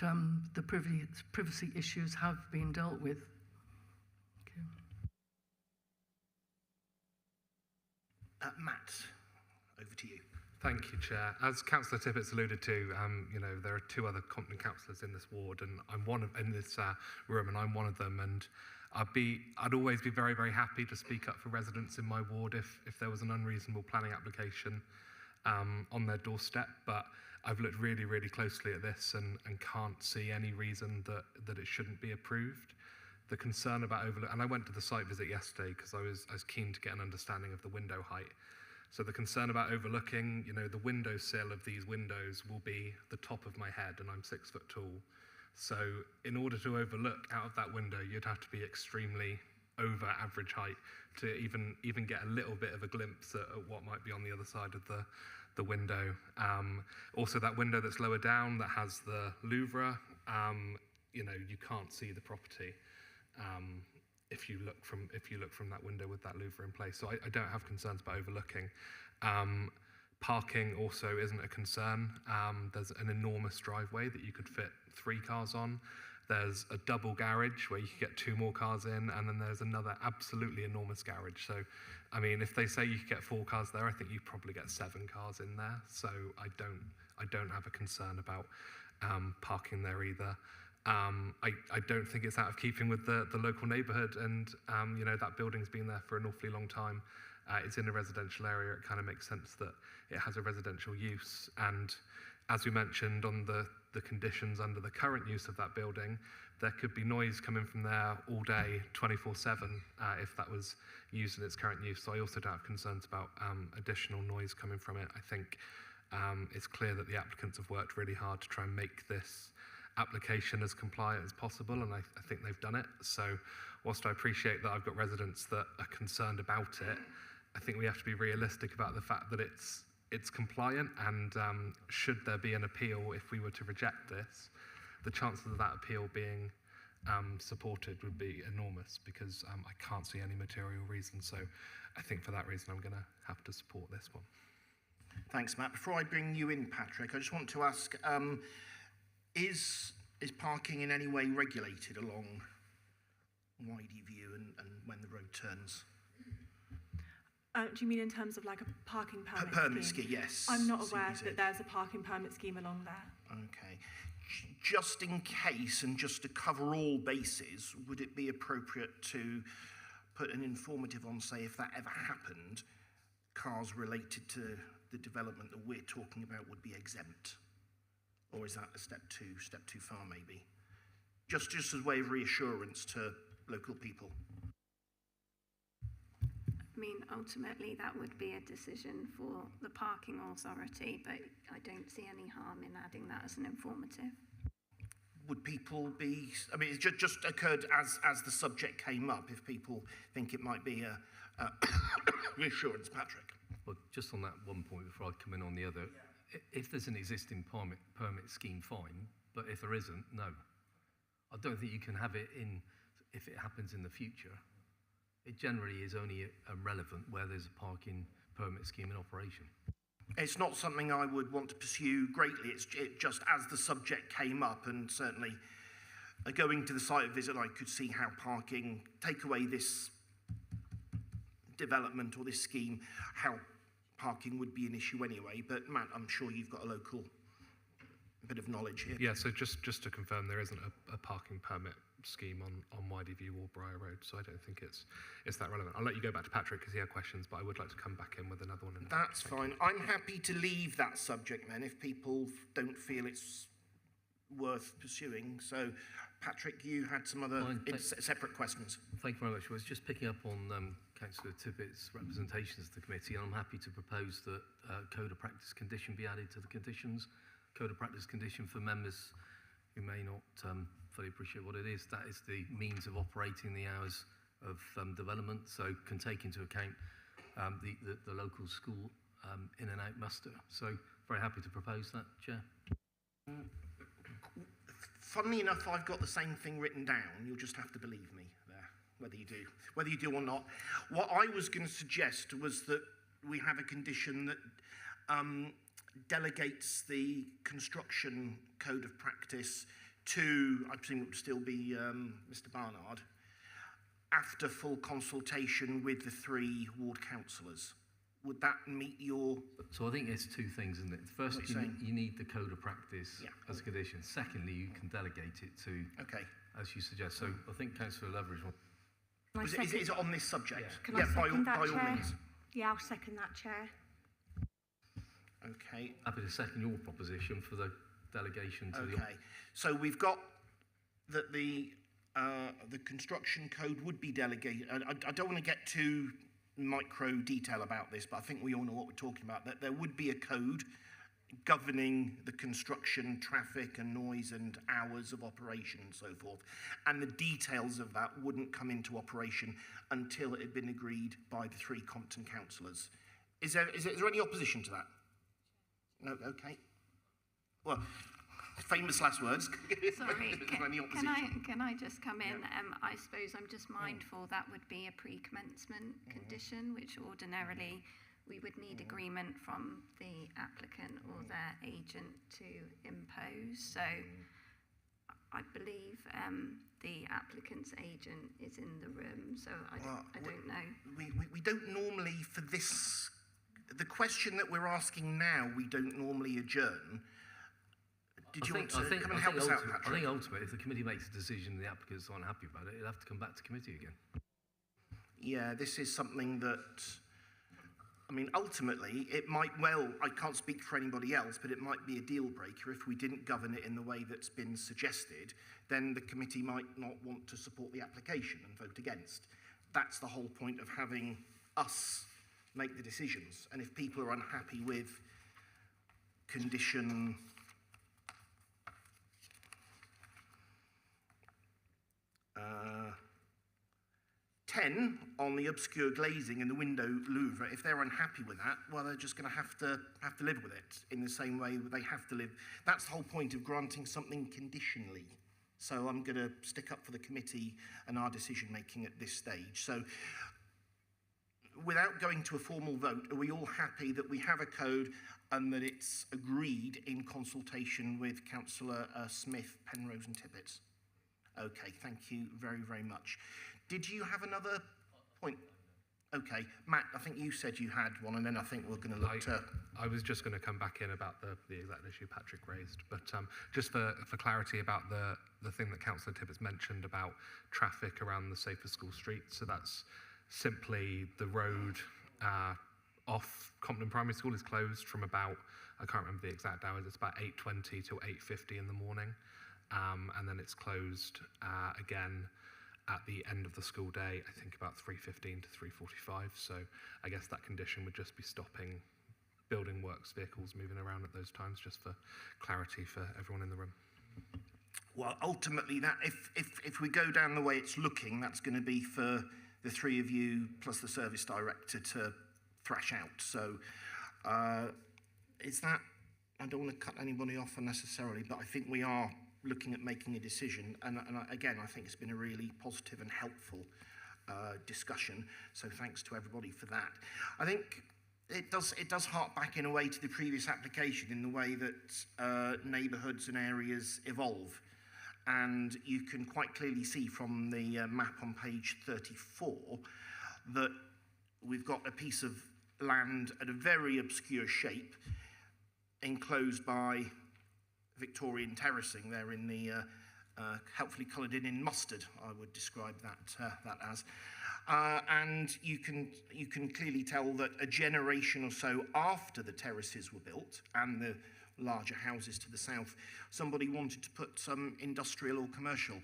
the privacy issues have been dealt with. Matt, over to you. Thank you, Chair. As Councillor Tippett's alluded to, you know, there are two other competent councillors in this ward, and I'm one of in this room, and I'm one of them. And I'd always be very, very happy to speak up for residents in my ward if there was an unreasonable planning application on their doorstep. But I've looked really, really closely at this and can't see any reason that it shouldn't be approved. The concern about overlook, and I went to the site visit yesterday because I was keen to get an understanding of the window height. So the concern about overlooking, you know, the windowsill of these windows will be the top of my head, and I'm 6 foot tall. So in order to overlook out of that window, you'd have to be extremely over average height to even get a little bit of a glimpse at what might be on the other side of the window. Also, that window that's lower down that has the louvre, you know, you can't see the property. If you look from that window with that louvre in place. So I don't have concerns about overlooking. Parking also isn't a concern. There's an enormous driveway that you could fit 3 cars on. There's a double garage where you could get 2 more cars in, and then there's another absolutely enormous garage. So, I mean, if they say you could get 4 cars there, I think you probably get 7 cars in there. So I don't have a concern about parking there either. I don't think it's out of keeping with the local neighbourhood, and you know, that building's been there for an awfully long time. It's in a residential area. It kind of makes sense that it has a residential use. And as we mentioned on the conditions under the current use of that building, there could be noise coming from there all day, 24/7, if that was used in its current use. So I also don't have concerns about additional noise coming from it. I think it's clear that the applicants have worked really hard to try and make this application as compliant as possible, and I think they've done it. So whilst I appreciate that I've got residents that are concerned about it, I think we have to be realistic about the fact that it's compliant, and should there be an appeal if we were to reject this, the chances of that appeal being supported would be enormous, because I can't see any material reason. So I think for that reason I'm going to have to support this one. Thanks, Matt. Before I bring you in, Patrick, I just want to ask, is parking in any way regulated along Widey View and when the road turns? Do you mean in terms of like a parking permit scheme? Yes. I'm not aware that there's a parking permit scheme along there. Okay. Just in case, and just to cover all bases, would it be appropriate to put an informative on, say, if that ever happened, cars related to the development that we're talking about would be exempt? Or is that a step too far maybe? Just as a way of reassurance to local people. I mean, ultimately that would be a decision for the parking authority, but I don't see any harm in adding that as an informative. Would people be, I mean, it just occurred as the subject came up, if people think it might be a reassurance, Patrick. Well, just on that one point before I come in on the other, if there's an existing permit scheme, fine, but if there isn't, no. I don't think you can have it in if it happens in the future. It generally is only relevant where there's a parking permit scheme in operation. It's not something I would want to pursue greatly. It just as the subject came up, and certainly going to the site visit, I could see how parking, take away this development or this scheme, how parking would be an issue anyway. But Matt, I'm sure you've got a local bit of knowledge here. Yeah, so just to confirm, there isn't a parking permit scheme on Widey View or Briar Road, so I don't think it's that relevant. I'll let you go back to Patrick because he had questions, but I would like to come back in with another one. That's fine. I'm happy to leave that subject then if people don't feel it's worth pursuing. So, Patrick, you had some other separate questions. Thank you very much. I was just picking up on Councillor Tippett's representations to the committee, and I'm happy to propose that Code of Practice condition be added to the conditions. Code of Practice condition for members who may not fully appreciate what it is. That is the means of operating the hours of development, so can take into account the local school in and out muster. So very happy to propose that, Chair. Funnily enough, I've got the same thing written down. You'll just have to believe me there, whether you do or not. What I was going to suggest was that we have a condition that delegates the construction code of practice to, I presume it would still be Mr. Barnard, after full consultation with the 3 ward councillors. Would that meet your... So I think it's 2 things, isn't it? First, you need the code of practice as a condition. Secondly, you can delegate it to, as you suggest. So I think Councillor Leveridge... Is it on this subject? Can I second that, by all Chair? means. Yeah, I'll second that, Chair. Okay. Happy to second your proposition for the delegation to the... Okay. So we've got that the construction code would be delegated. I don't want to get too micro detail about this, but I think we all know what we're talking about, that there would be a code governing the construction, traffic and noise and hours of operation and so forth, and the details of that wouldn't come into operation until it had been agreed by the 3 Compton councillors. Is there any opposition to that? No? Okay. Well, famous last words. Sorry, Any opposition? can I just come in? Yeah. I suppose I'm just mindful that would be a pre-commencement condition, which ordinarily we would need agreement from the applicant or their agent to impose. So I believe the applicant's agent is in the room, so I don't know. We don't normally, for this, the question that we're asking now, we don't normally adjourn. Did you want to come and help us out, Patrick? I think ultimately, if the committee makes a decision and the applicants aren't happy about it, it'll have to come back to committee again. Yeah, this is something that, I mean, ultimately, it might, well, I can't speak for anybody else, but it might be a deal breaker if we didn't govern it in the way that's been suggested. Then the committee might not want to support the application and vote against. That's the whole point of having us make the decisions. And if people are unhappy with condition 10 on the obscure glazing and the window louvre, if they're unhappy with that, well, they're just going to have to live with it in the same way they have to live. That's the whole point of granting something conditionally. So I'm going to stick up for the committee and our decision making at this stage. So without going to a formal vote, are we all happy that we have a code and that it's agreed in consultation with Councillor Smith, Penrose and Tippett? Okay, thank you very, very much. Did you have another point? Okay, Matt, I think you said you had one, and then I think we're going to look to... I was just going to come back in about the exact issue Patrick raised, but just for clarity about the thing that Councillor Tippett's mentioned about traffic around the Safer School Street, so that's simply the road off Compton Primary School is closed from about, I can't remember the exact hours, it's about 8:20 till 8:50 in the morning, and then it's closed again at the end of the school day, I think about 3:15 to 3:45. So I guess that condition would just be stopping building works vehicles moving around at those times, just for clarity for everyone in the room. Well, ultimately, that if we go down the way it's looking, that's going to be for the 3 of you plus the service director to thrash out. So is that, I don't want to cut anybody off unnecessarily, but I think we are looking at making a decision, and again, I think it's been a really positive and helpful discussion, so thanks to everybody for that. I think it does hark back in a way to the previous application in the way that neighbourhoods and areas evolve, and you can quite clearly see from the map on page 34 that we've got a piece of land at a very obscure shape enclosed by Victorian terracing there in the helpfully coloured in mustard, I would describe that as. And you can clearly tell that a generation or so after the terraces were built and the larger houses to the south. Somebody wanted to put some industrial or commercial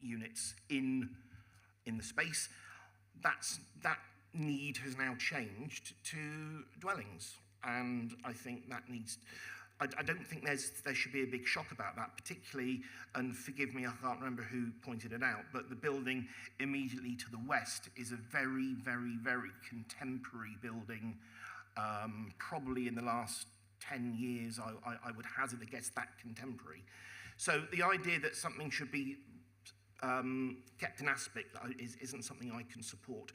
units in the space. That need has now changed to dwellings, and I think that needs. I don't think there should be a big shock about that, particularly, and forgive me, I can't remember who pointed it out, but the building immediately to the west is a very, very, very contemporary building. Probably in the last 10 years, I would hazard a guess that contemporary. So the idea that something should be kept in aspect isn't something I can support.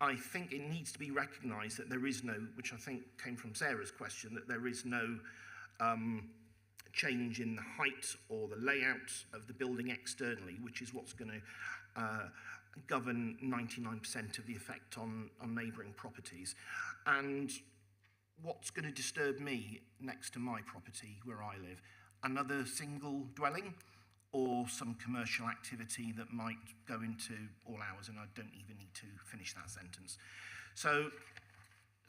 I think it needs to be recognised that there is no, which I think came from Sarah's question, that there is no change in the height or the layout of the building externally, which is what's going to govern 99% of the effect on neighbouring properties. And what's going to disturb me next to my property where I live? Another single dwelling or some commercial activity that might go into all hours, and I don't even need to finish that sentence. So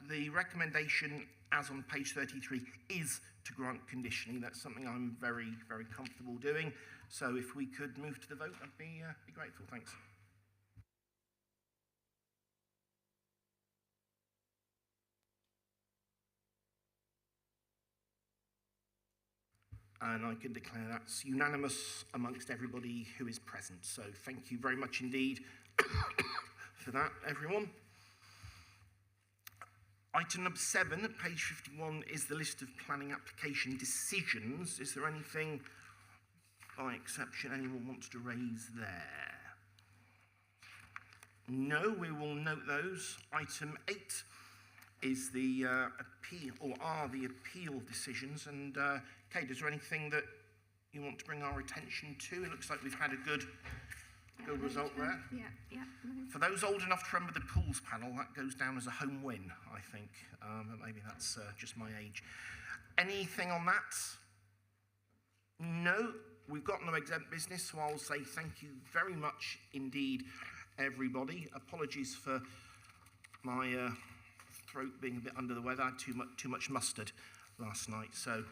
the recommendation, as on page 33, is to grant conditionally. That's something I'm very, very comfortable doing. So if we could move to the vote, I'd be grateful. Thanks. And I can declare that's unanimous amongst everybody who is present. So thank you very much indeed for that, everyone. Item number 7, at page 51, is the list of planning application decisions. Is there anything, by exception, anyone wants to raise there? No, we will note those. Item 8 is the appeal, or are the appeal decisions. And Kate, is there anything that you want to bring our attention to? It looks like we've had a good result there. Yeah. For those old enough to remember the pools panel, that goes down as a home win, I think. Maybe that's just my age. Anything on that? No, we've got no exempt business, so I'll say thank you very much indeed, everybody. Apologies for my throat being a bit under the weather. I had too much mustard last night, so